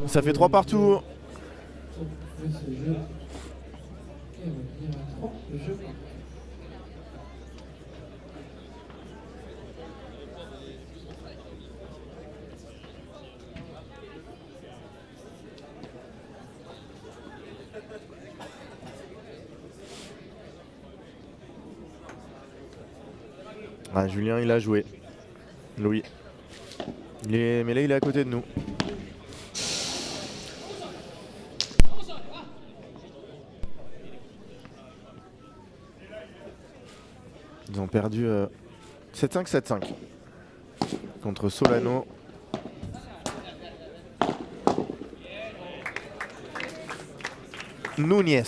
Ça fait 3 partout. De ce jeu. Et revenir à 3 jeux. Ah, Julien, il a joué. Louis. Mais là, il est à côté de nous. Ils ont perdu 7-5, 7-5 contre Solano. Núñez.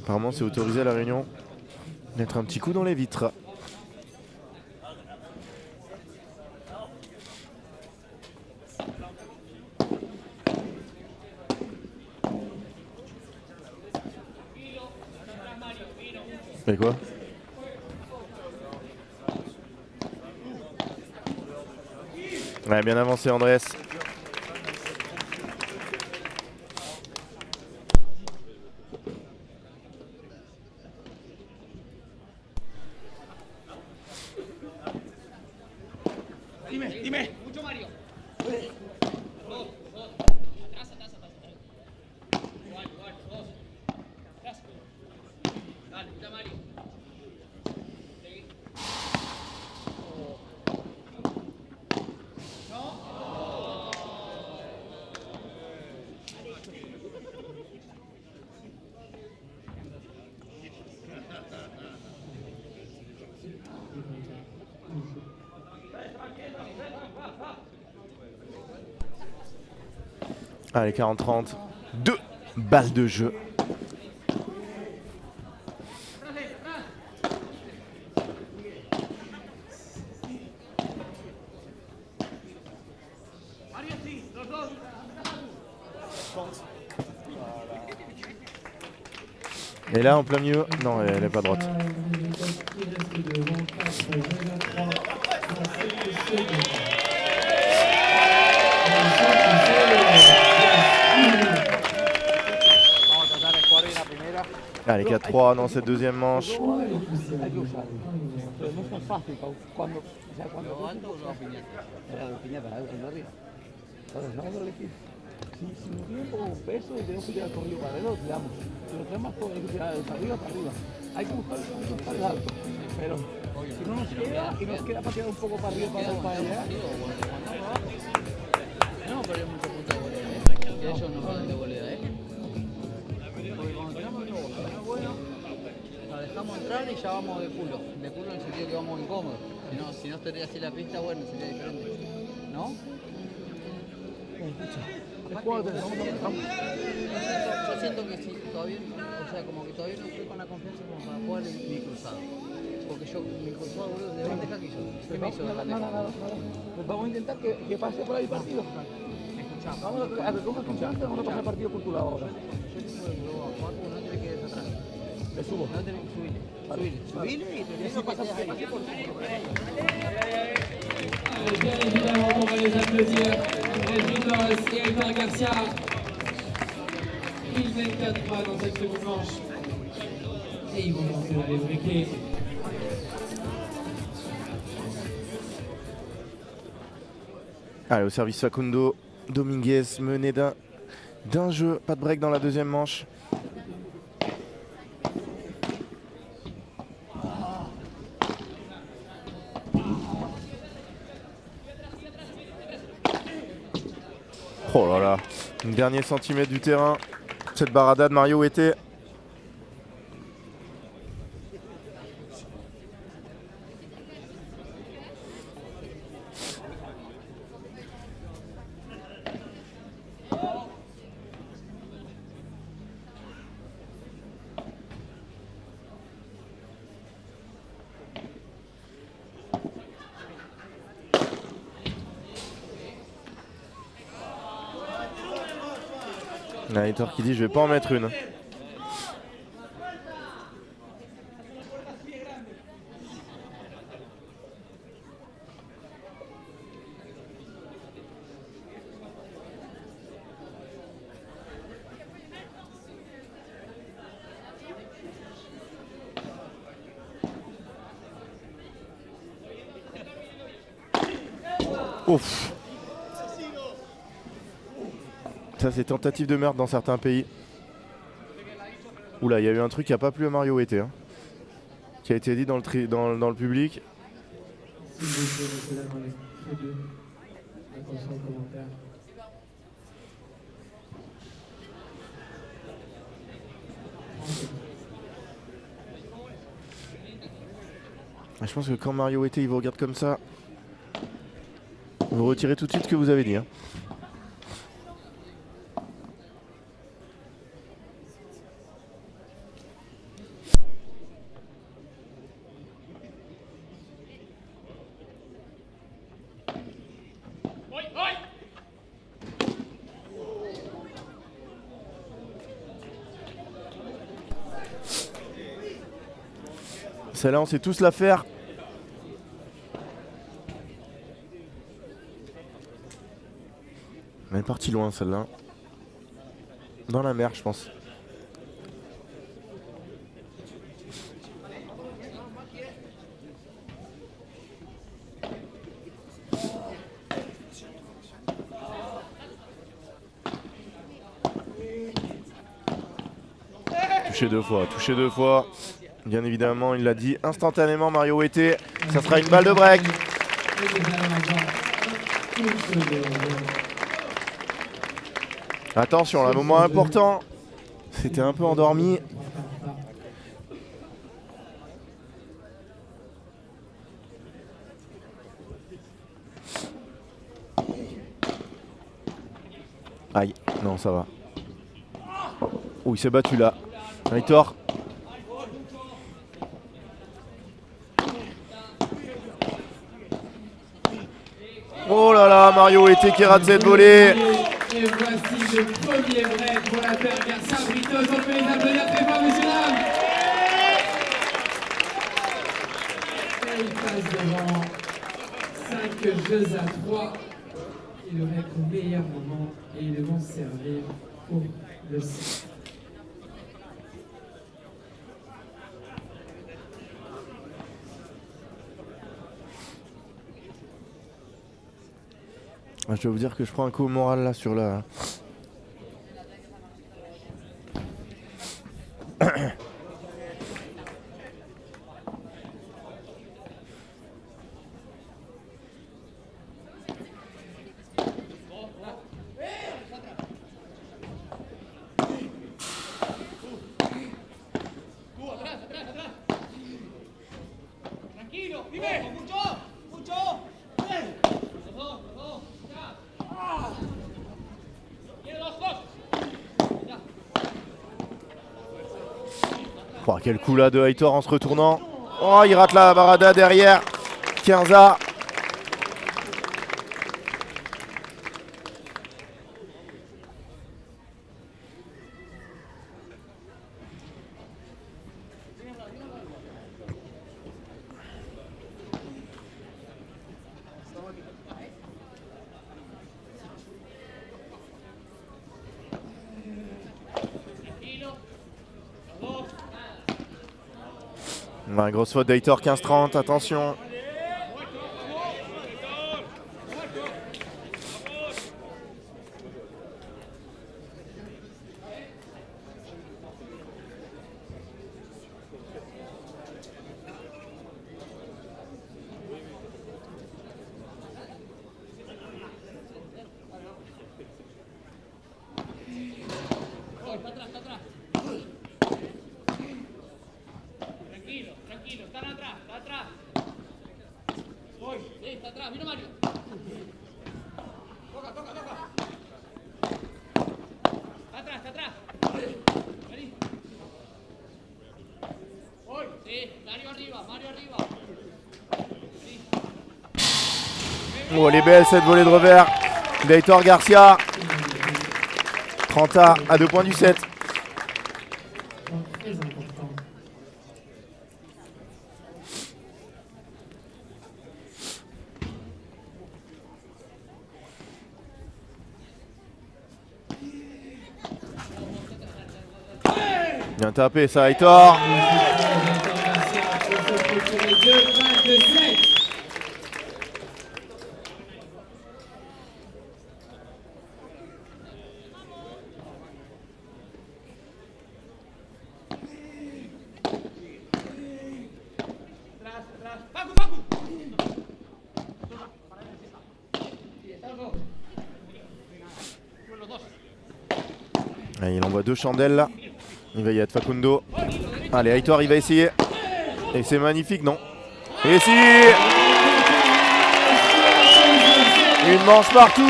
Apparemment, c'est autorisé à la Réunion mettre un petit coup dans les vitres. Mais quoi? Ouais, bien avancé Andrés. Allez, 40-30. 2 balles de jeu. Et là, en plein milieu, non, elle n'est pas droite. Allez, 4-3 dans cette deuxième manche. Hay que usarlo. Pero no es tan fácil cuando, o sea, cuando ¿Alto o no piñata? era de piñata, algo con arriba. Entonces, vamos a elegir. Si nos tiene un poco de peso y tenemos que tirar corrido para arriba, lo tiramos. Si lo tenemos más poco, hay que tirar de arriba para arriba. Hay que buscar un par de alto. Pero si no nos queda y nos queda para tirar un poco para arriba para allá. No, pero es mucho punto de volea, que ellos no van de volea, Porque cuando tiramos el globo, no es bueno, la dejamos entrar y ya vamos de culo. De culo en el sentido que vamos incómodos. Si no estaría así la pista, bueno, sería diferente. ¿No? Es cuando vamos Yo siento que si todavía, o sea, como que todavía no estoy con la confianza como para jugar mi cruzado. Porque yo, mi cruzado, boludo, de bandeja que hizo. ¿Qué me hizo de bandeja? Nada. Pues vamos a intentar que pase por ahí el partido. Vamos a ver cómo escucharte, vamos a pasar el partido por tu lado ahora. Yo tengo el globo a Paco, no te quedes atrás. Le subo. No tenés que subirle y te tenés que pasar ahí. Bien évidemment, on va les applaudir. Edwin Loss et Aitor Garcia. Ils mènent 4-3 dans cette seconde manche. Et ils vont lancer la lèvre clé. Allez, au service Facundo Dominguez mené d'un jeu. Pas de break dans la deuxième manche. Oh là là, dernier centimètre du terrain. Cette barada de Mario était. Aitor qui dit je vais pas en mettre une. Ouf. Ça c'est tentative de meurtre dans certains pays. Oula, il y a eu un truc qui a pas plu à Mario Wete, hein, qui a été dit dans le public. S'il vous plaît, messieurs, dames, les deux. Attention aux commentaires. Je pense que quand Mario Wete il vous regarde comme ça, vous retirez tout de suite ce que vous avez dit, hein. Celle-là, on sait tous la faire. Elle est partie loin celle-là. Dans la mer, je pense. Touché deux fois. Bien évidemment, il l'a dit instantanément, Mario Wetté. Ça sera une balle de break. Attention, là, moment important. C'était un peu endormi. Aïe, non, ça va. Oh, il s'est battu là. Aitor. Oh là là, Mario Wetté qui rate cette volée. Et voici le premier break pour la paire Garcia-Britos. On peut les applaudir très fort, messieurs, dames. Et il passe devant 5 jeux à 3. Il aurait être au meilleur moment et ils vont servir pour le set. Je dois vous dire que je prends un coup au moral là sur la... Oh, quel coup là de Aitor en se retournant. Oh, il rate la barada derrière. 15A. Ouais, grosse faute d'Aitor, 15-30, attention. Oh, elle est belle cette volée de revers d'Aitor Garcia. 30A à 2 points du 7. Très important. Bien tapé ça, Aitor. Allez, il envoie 2 chandelles là. Il va y être Facundo. Allez, Aitor, il va essayer. Et c'est magnifique, non? Et si! Une manche partout!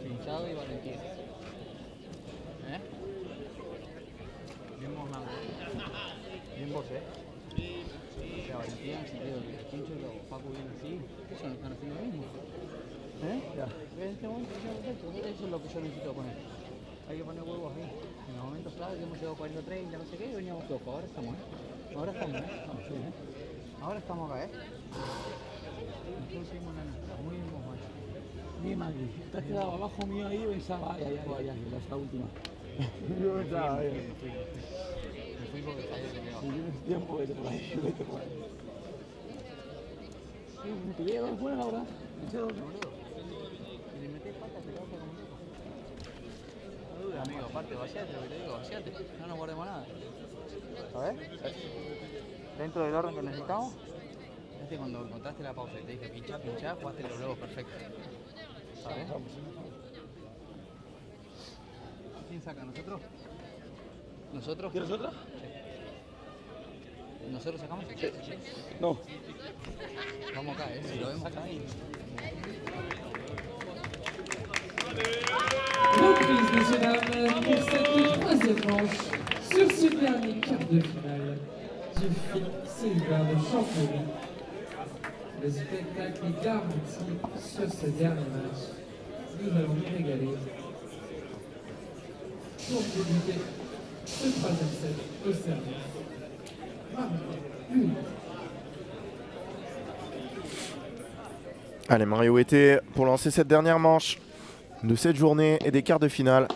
Pinchado y Valentín. Bien vos, Bien vos, sea, valentía en el sentido de que los pinchos o Facu vienen así, ellos no están haciendo lo mismo. Ya. En este momento, eso es lo que yo necesito poner. Hay que poner huevos ahí. En los momentos clave que hemos llegado 40-30, no sé qué, y veníamos flojos. Ahora estamos, Ahora estamos, Ahora estamos acá, Nosotros seguimos la nuestra, muy bien, Juan. Bien, Magri. Te has quedado abajo mío ahí y pensaba, ay, la última. Yo pensaba, Me fui porque sabía que si tienes tiempo, vete por ahí, vete por ahí. Sí, te llega dos buenas ahora. ¿En serio? Si le metés patas, te causa como loco. No duda, amigo, aparte, vaciate, lo que te digo, vaciate. No nos guardemos nada. A ver. Dentro del orden que necesitamos. Cuando encontraste la pausa y te dije pinchá, jugaste los globos perfecto. ¿Sabes? ¿Quién saca? ¿Nosotros? ¿Nosotros? ¿Quieres otra? ¿Nosotros sacamos? No. Vamos acá, si lo vemos acá ahí. Reprise, messieurs, dames, pour cette troisième manche sur ce dernier quart de finale du FIC Silver de Championny. Le spectacle est garanti sur ce dernier match. Nous allons nous régaler pour débuter ce troisième set au service. Allez, Mario Huete pour lancer cette dernière manche de cette journée et des quarts de finale.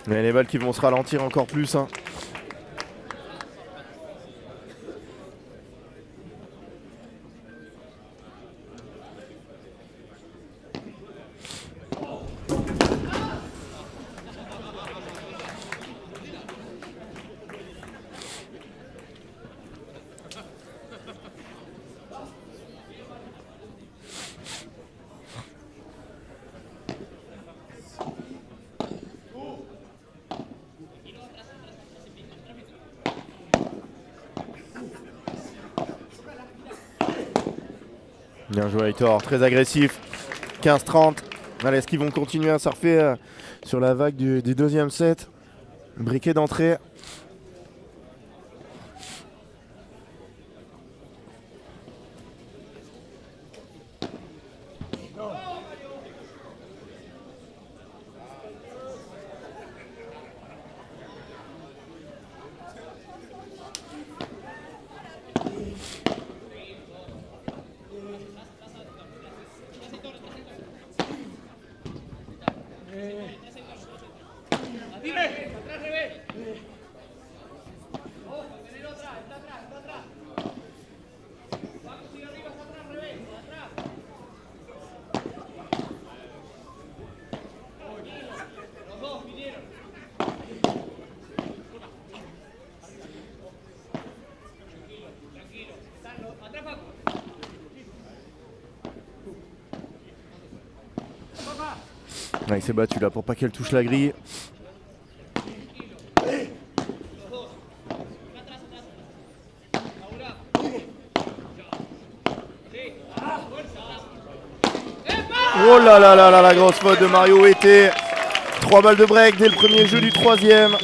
Mais les balles qui vont se ralentir encore plus. Bien joué Aitor, très agressif. 15-30. Allez, est-ce qu'ils vont continuer à surfer sur la vague du deuxième set? Briquet d'entrée. Ah, il s'est battu là pour pas qu'elle touche la grille. Oh là là là là, la grosse faute de Mario Huete. 3 balles de break dès le premier jeu du troisième.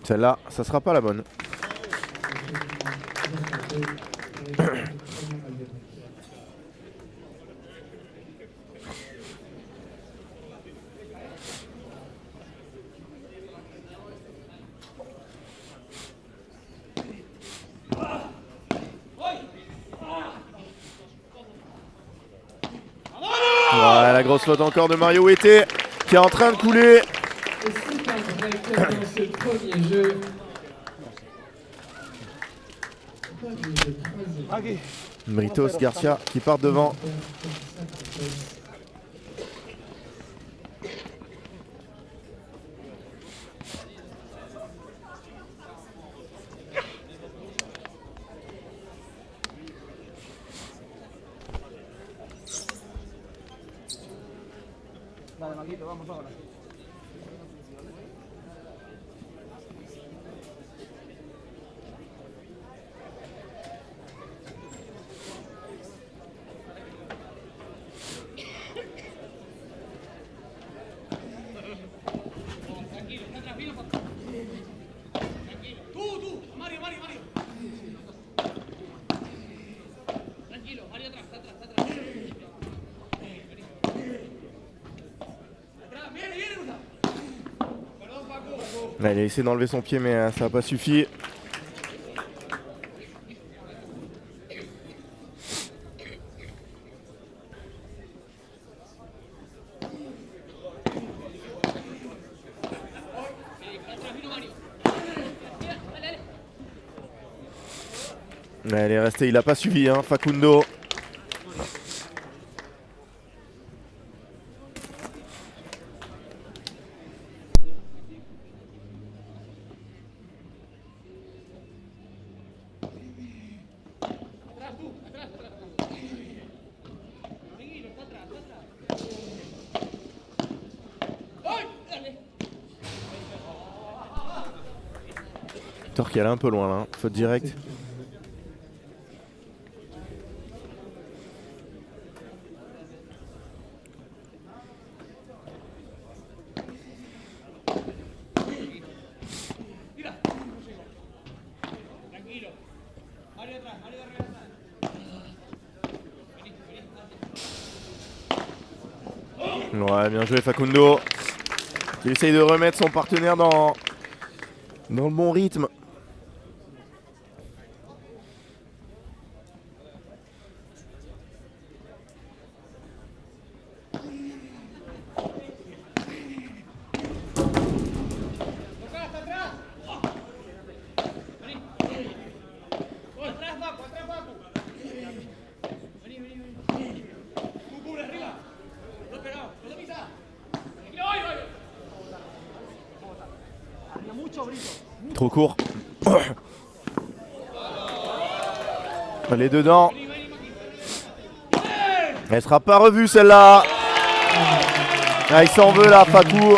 Celle-là, ça sera pas la bonne. Ouais, la grosse faute encore de Mario Huete qui est en train de couler. Et c'est un break dans ce premier jeu. Britos, Garcia qui partent devant. Dale, Maquito, vamos ahora. Là, il a essayé d'enlever son pied, mais ça n'a pas suffi. Là, elle est restée, il n'a pas suivi, hein, Facundo. Torque, elle est un peu loin là, hein. Faute directe. Ouais, bien joué Facundo. Il essaye de remettre son partenaire dans le bon rythme. Trop court. Elle est dedans. Elle sera pas revue celle-là. Ah, il s'en veut là, Fakou.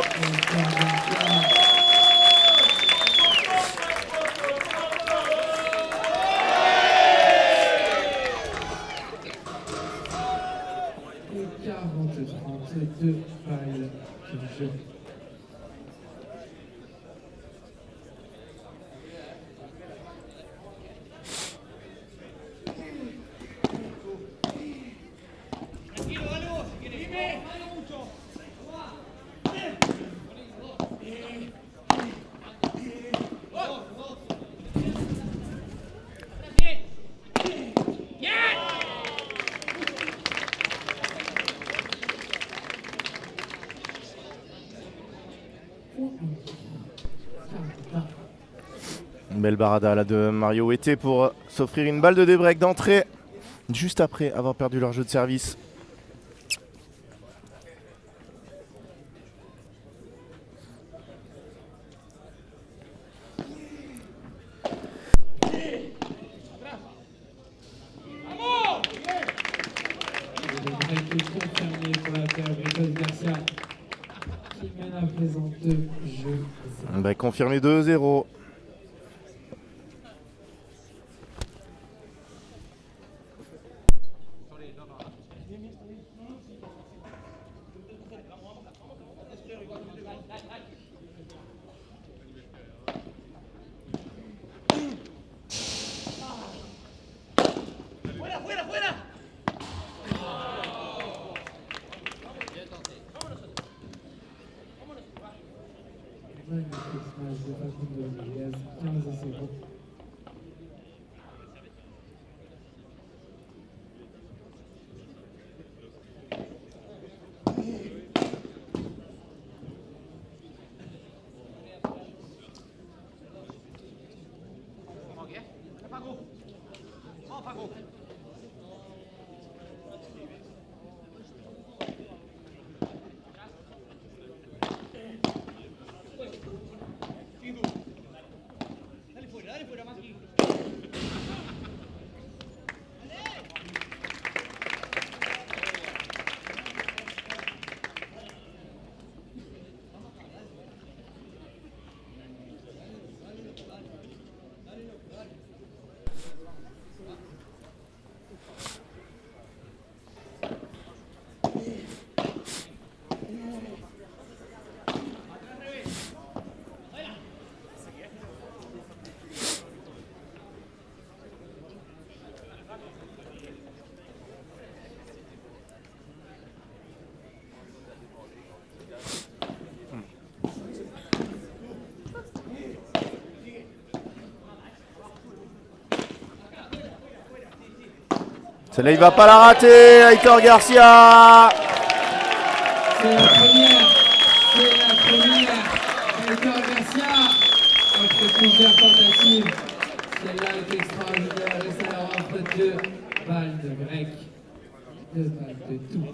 Et 40-32 balles de jeu. Une belle barada là de Mario Wete pour s'offrir une balle de débreak d'entrée juste après avoir perdu leur jeu de service. Le break est confirmé pour la paire Britos Garcia qui mène à présent 2 jeux. Bah, confirmé 2-0. Magnifique smash de Facundo Dominguez, 15-0. Celle-là, il va pas la rater, Aitor Garcia. C'est la première. Aitor Garcia. Entre plusieurs tentatives. Celle-là est extraordinaire et ça leur offre 2 balles de break. 2 balles de tout.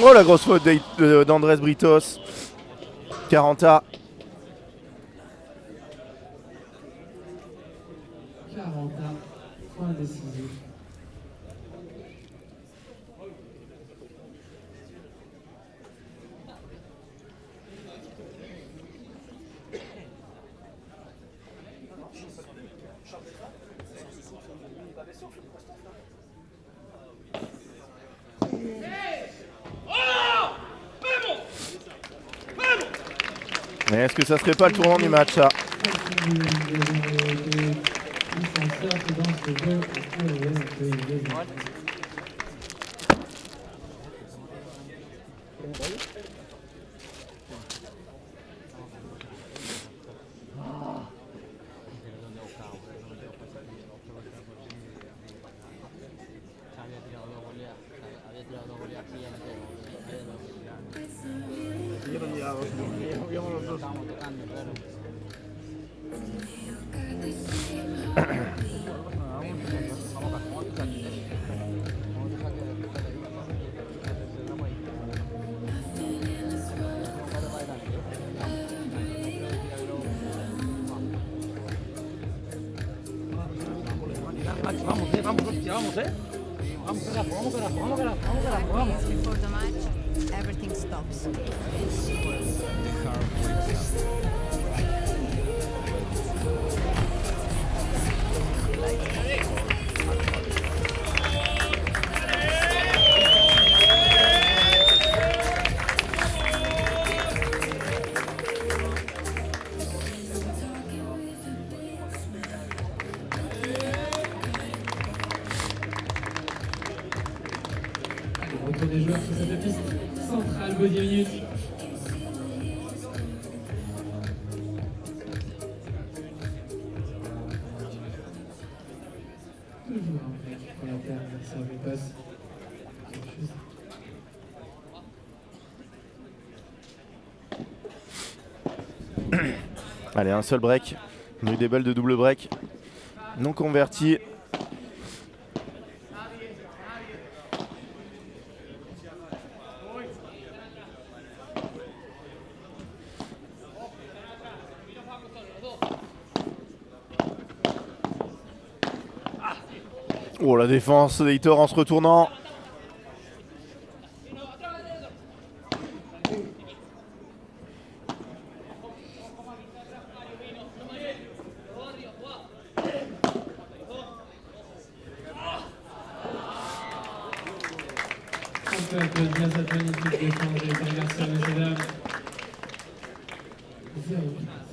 Oh, la grosse faute d'Andrés Britos. 40A. 40 point décisif. Mais est-ce que ça serait pas le tournant du match, ça? Before the match, everything stops. Retour des joueurs sur cette piste centrale, beau 10 minutes. Toujours un break pour la terre, adversaire du poste. Allez, un seul break. On a eu des balles de double break. Non converti. Oh, la défense d'Aitor en se retournant. On peut applaudir cette magnifique défense d'Aitor Garcia, messieurs dames. 0 place.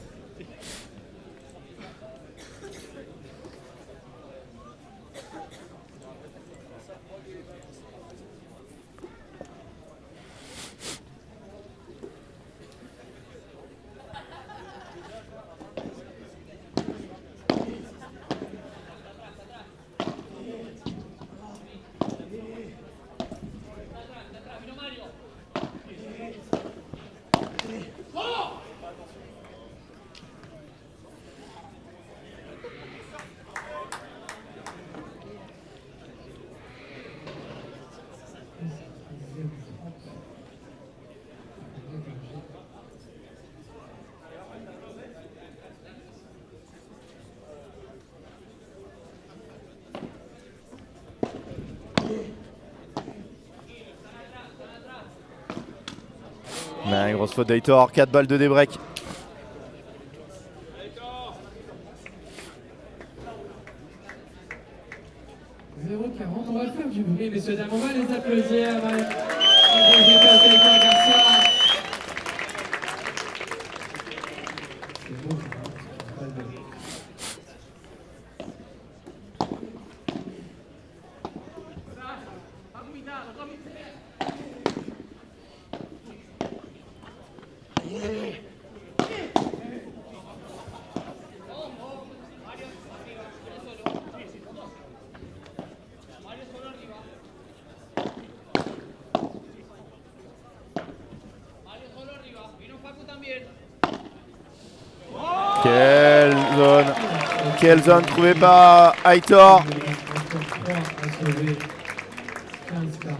Ouais, grosse faute d'Aitor, 4 balles de débreak. On va faire du bruit, messieurs, dames, on va les applaudir. Aitor Garcia. C'est beau, Quelle zone trouvée par Aitor. 15-40.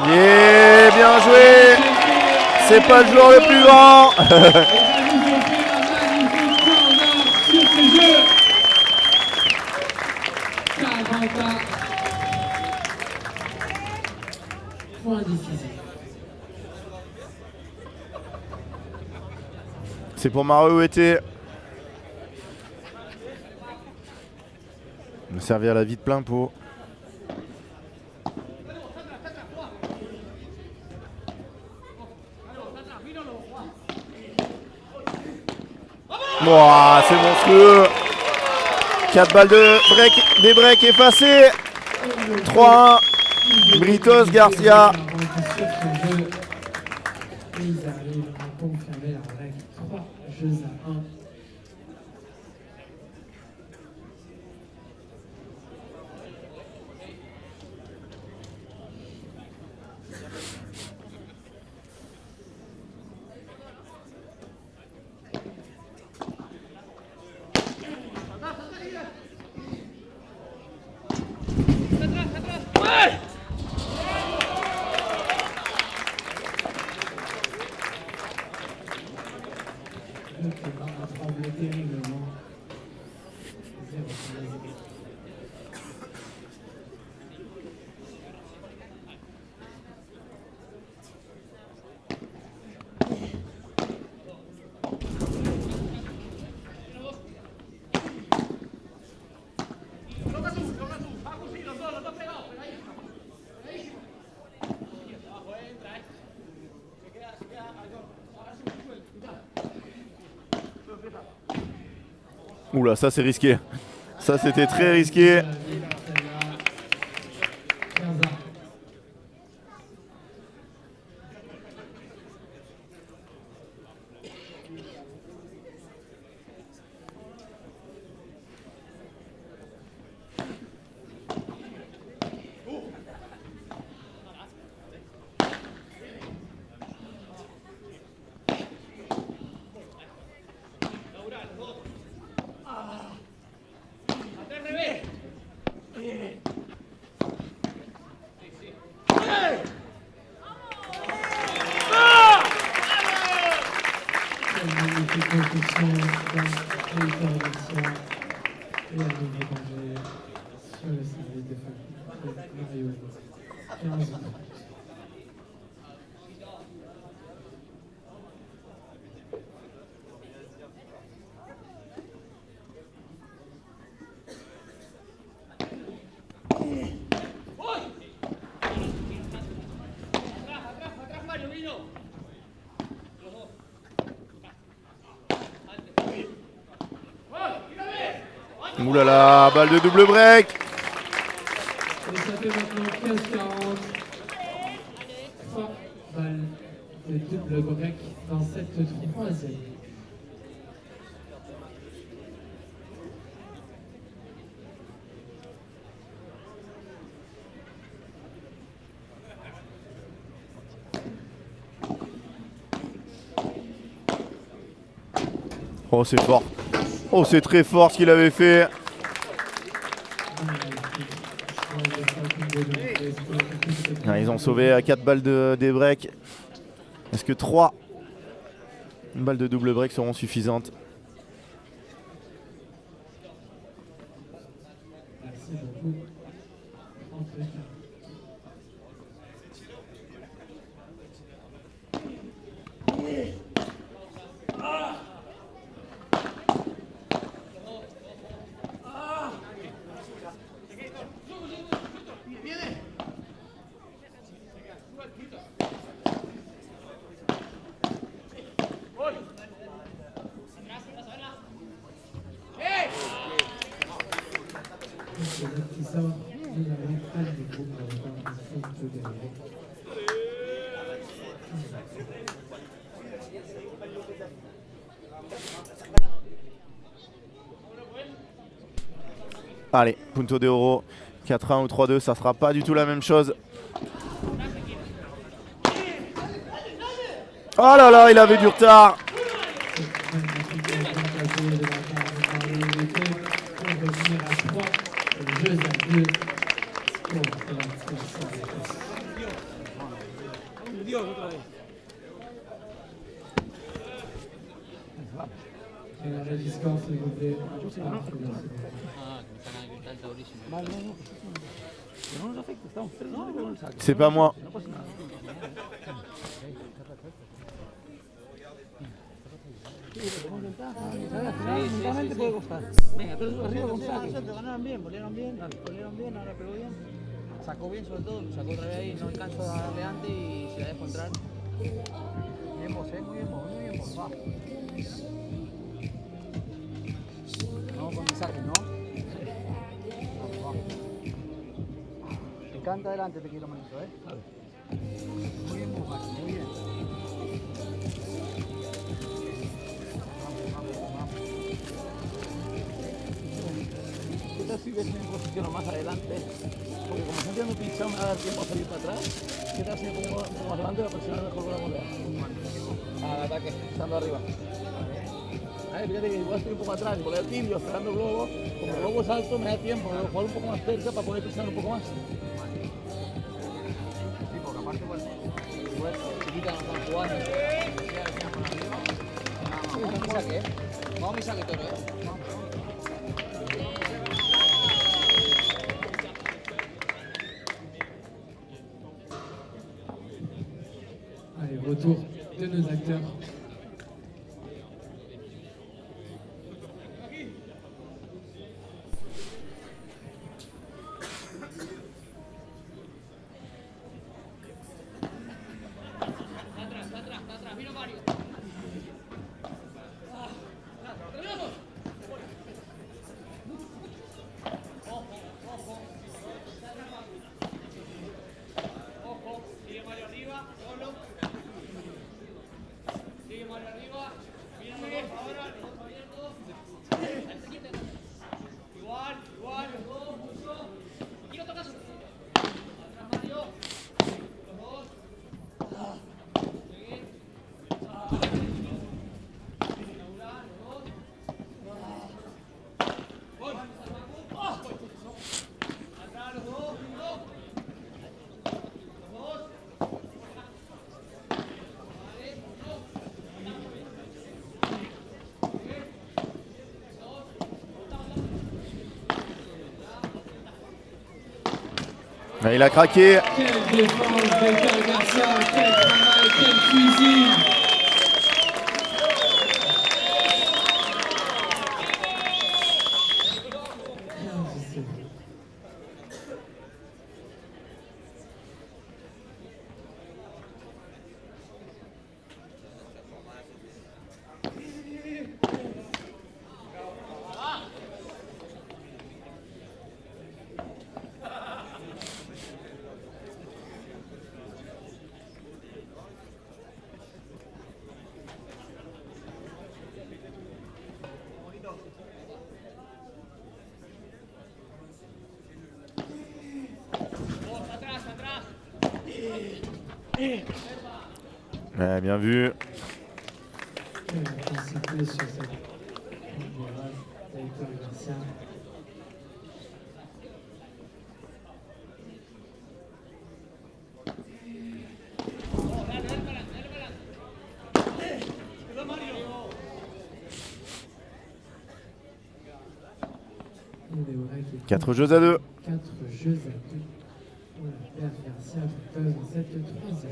Yeah, bien joué. C'est pas le joueur le plus grand. Et va nous offrir un magnifique corner sur ce jeu. 40 point décisif. C'est pour Mario Ouetté. Il me servir à la vie de plein pot. Wow, c'est monstrueux. 4 balles de break, des breaks effacés. 3-1. Britos Garcia. Ils arrivent à confirmer la règle 3 jeux à 1. a tremblé terriblement. 0-0. Oula, ça c'est risqué. Ça c'était très risqué. Magnifique construction d'Aitor Garcia et un nouveau danger sur le service de Mario. 15 points. Ouh là là, balle de double break. Et ça fait maintenant 15-40. 3 balles de double break dans cette troisième. Oh, c'est fort. Oh, c'est très fort ce qu'il avait fait. Ah, ils ont sauvé 4 balles des breaks. Est-ce que 3 balles de double break seront suffisantes? Merci beaucoup. Allez, Punto de Oro, 4-1 ou 3-2, ça sera pas du tout la même chose. Oh là là, il avait du retard. C'est pas moi. Mentalmente puede costar. Venga, tú arriba con saque. Ganaron bien, volvieron bien, ahora pegó bien. Sacó bien sobre todo, sacó otra vez ahí, no alcanzó a darle antes y se la dejó entrar. Bien vos, muy bien vos, va. Vamos con el saque, ¿no? Te canta adelante, te quiero manito, Muy bien vos, Maxi, muy bien. ¿Qué tal si ves en posición más adelante? Porque como siempre ando pinchado me va a dar tiempo a salir para atrás. ¿Qué tal si me pongo más adelante para presionar mejor con la volea? Al ataque, estando arriba. A ver, fíjate que igual estoy un poco atrás, voleo tibio, esperando el globo. Como el globo es alto me da tiempo, me voy a jugar un poco más cerca para poder presionar un poco más. Sí, porque aparte, bueno, igual chiquita no están jugando. Vamos a mi saque, Vamos a mi saque, Toro, Allez, retour de nos acteurs. Il a craqué. Quelle défense d'Hector Garcia, quel travail, quelle cuisine. Ouais, bien vu. Intensité sur cette virage d'Hector Garcia. Il est vrai qu'il y a 4 jeux à 2. 4 jeux à 2 pour la paire Garcia Britos dans cette troisième.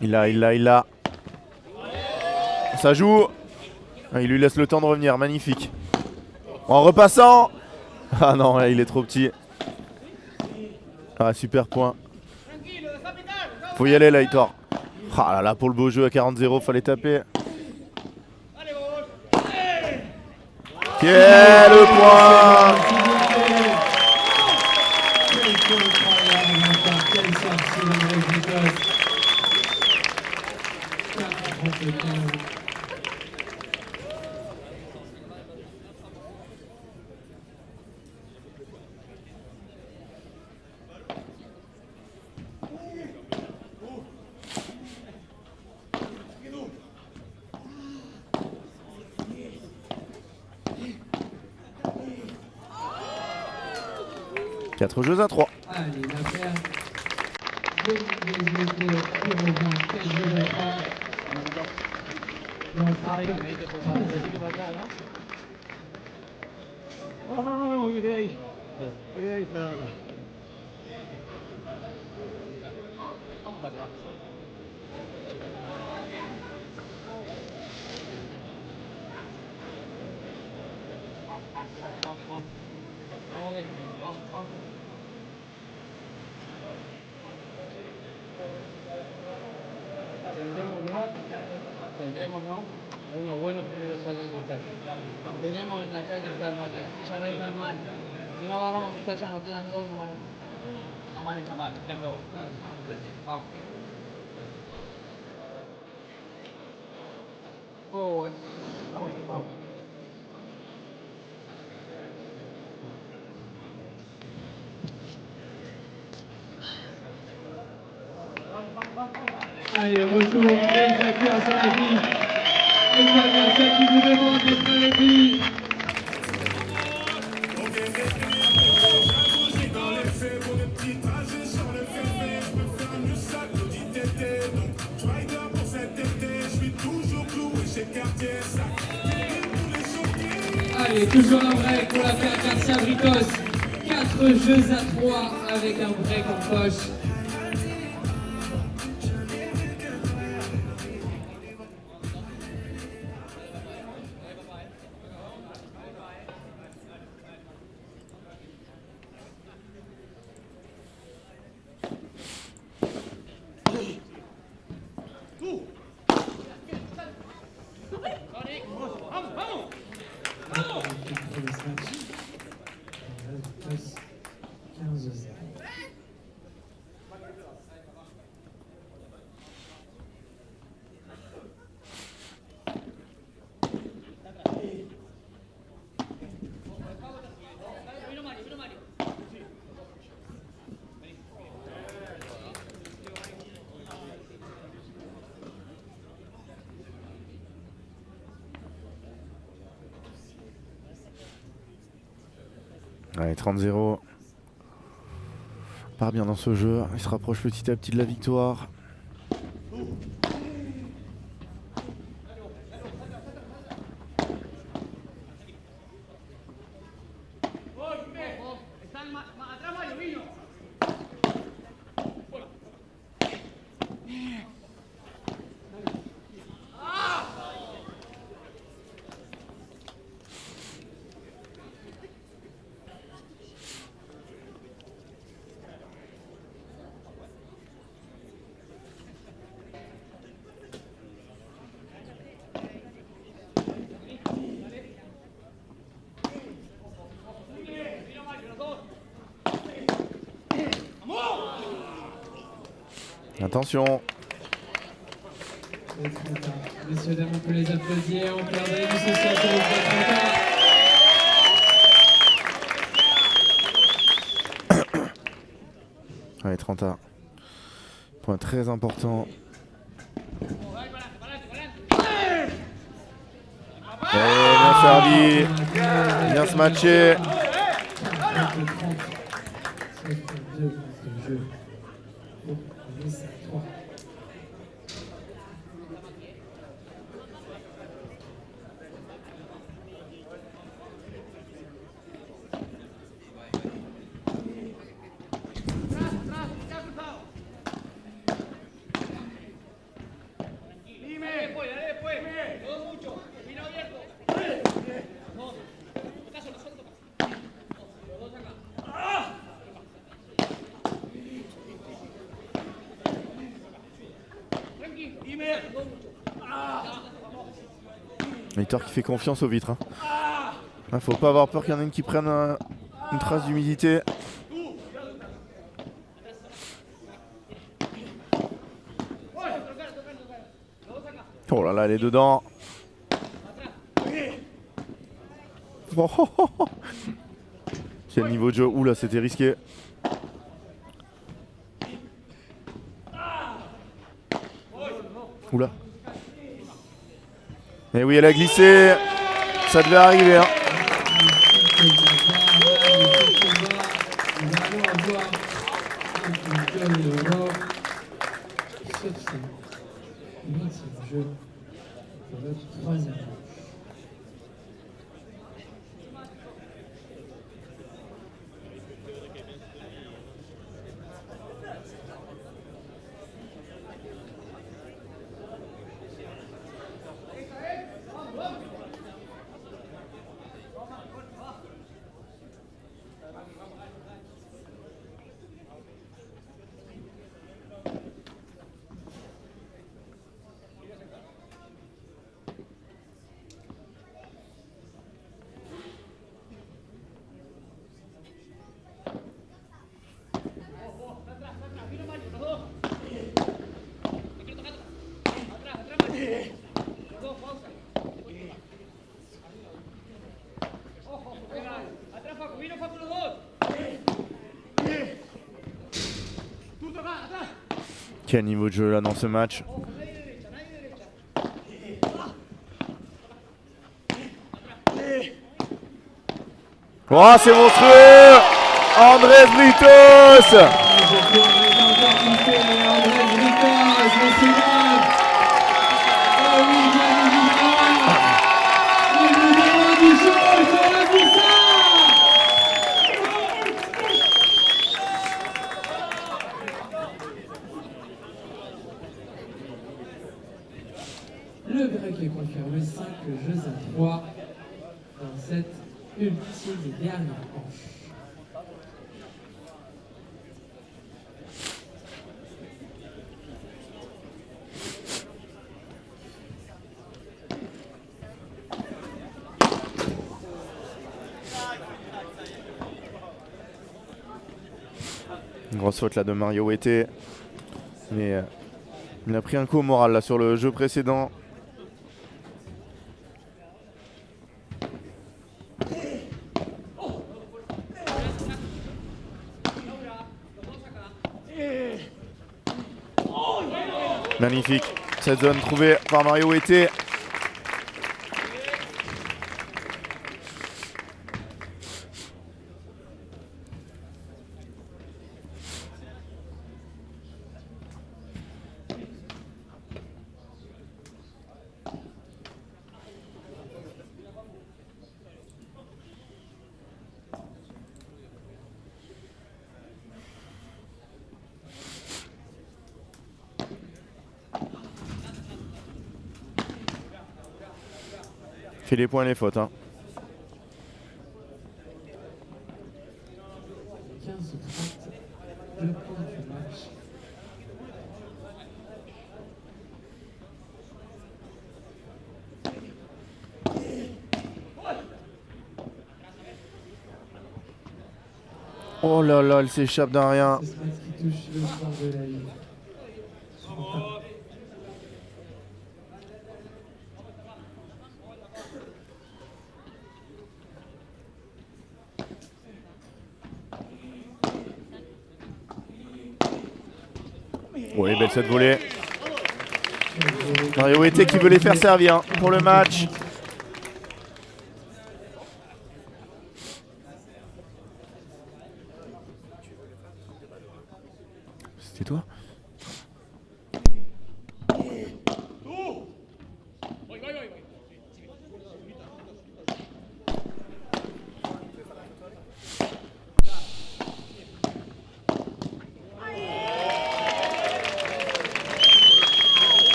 Il l'a. Ça joue. Il lui laisse le temps de revenir, magnifique. En repassant. Ah non, là, il est trop petit. Ah, super point. Faut y aller là, Hector. Ah là là, pour le beau jeu à 40-0, fallait taper. Quel point! Quelle sortie d'André Britos. 4-35. 4 jeux à 3. Allez, la paire. Dominguez Hector et Robin. 4 jeux à 3. Dans Tendremos, ¿no? Unos buenos primeros años de casa. Tenemos en la calle Palmata, ya no hay mal. Si no agarramos mi casa, nos quedan dos manos. No maneja mal, tengo. Vamos. Oh, bueno. Vamos, vamos. Allez, retour d'Hector à son équipe. Hector Garcia qui vous demande d'être avec lui. Allez, toujours un break pour la paire Garcia Britos. 4 jeux à 3 avec un break en poche. Allez, 30-0. Part bien dans ce jeu. Il se rapproche petit à petit de la victoire. Attention. Messieurs, dames, on peut les applaudir. On peut redonner du social sur le point. Allez, 30A. Point très important. Et bien servi. Bien se matcher. 3. Victor qui fait confiance aux vitres. Hein. Faut pas avoir peur qu'il y en ait une qui prenne une trace d'humidité. Oh là là, elle est dedans. Oh, oh, oh, oh. Quel niveau de jeu. Oula, c'était risqué. Oula. Et oui, elle a glissé. Ça devait arriver. Hein. Quel niveau de jeu là dans ce match. Oh, c'est monstrueux. Andrés Britos. Le break est confirmé, 5 jeux à 3 dans cette ultime et dernière manche. Grosse faute là de Mario Wete. Mais il a pris un coup au moral là sur le jeu précédent. Magnifique, cette zone trouvée par Mario Wete. Fait les points et les fautes. Hein. Oh là là, elle s'échappe d'un rien. Oui, belle cette volée. Mario Wete qui veut les faire servir pour le match. C'était toi ?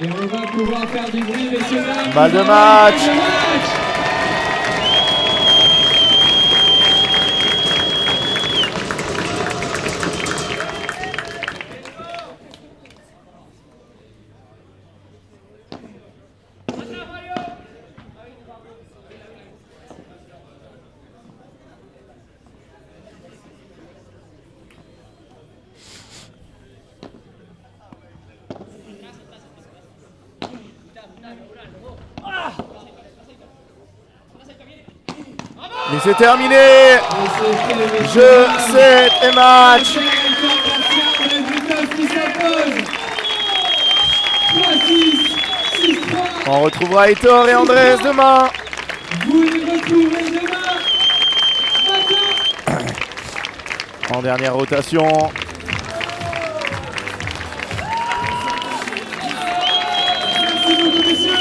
Et on va pouvoir faire du bruit, messieurs, dames. Balle de match. Et c'est terminé. Jeu, set et match. On retrouvera Heitor et Andrés demain. Vous les retrouverez demain matin. En dernière rotation. Merci beaucoup, messieurs.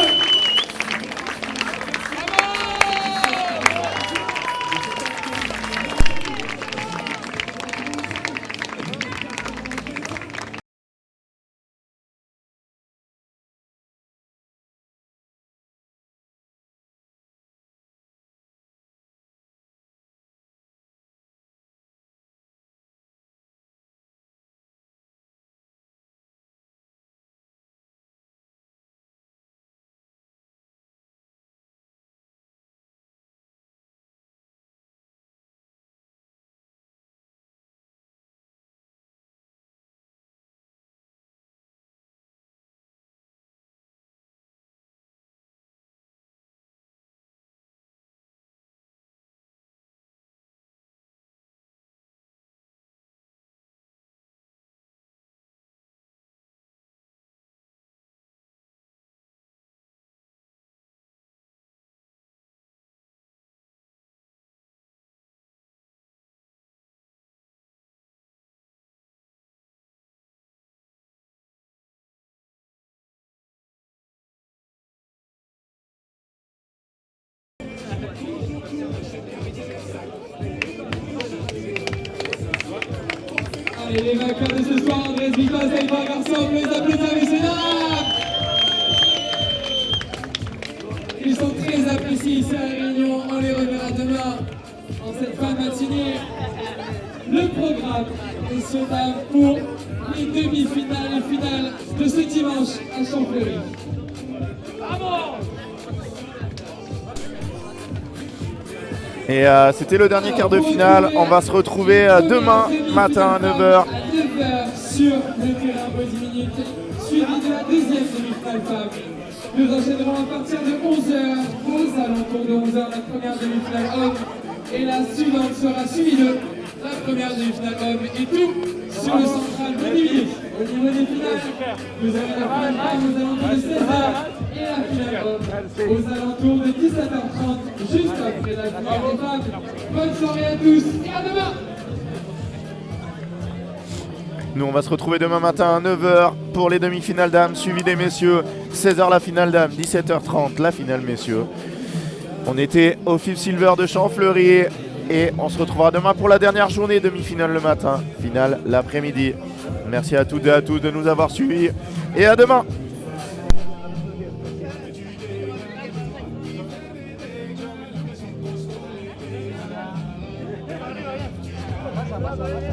Allez, les vainqueurs de ce soir, Andrés Vitas et Heitor Garcia, on peut les applaudir, messieurs, dames. Ils sont très appréciés ici à La Réunion, on les reverra demain en cette fin de matinée. Le programme, messieurs, dames, pour les demi-finales et finales de ce dimanche à Champfleury. Bravo! Et c'était le dernier quart de finale. On va se retrouver demain matin à 9h. À 9h sur le terrain Body Minute, suivi de la deuxième demi-finale femme. Nous enchaînerons à partir de 11h, aux alentours de 11h, la première demi-finale homme. Et la suivante sera suivie de la première demi-finale homme. Et tout sur le central Body Minute. Au niveau des finales, vous avez la finale femme aux alentours de 16h et la finale homme aux alentours de 17h30, juste après la finale des femmes. Bonne soirée à tous et à demain! Nous, on va se retrouver demain matin à 9h pour les demi-finales dames, suivi des messieurs. 16h la finale dames, 17h30 la finale messieurs. On était au FIF Silver de Champfleury et on se retrouvera demain pour la dernière journée, demi-finale le matin, finale l'après-midi. Merci à toutes et à tous de nous avoir suivis et à demain. Pasa.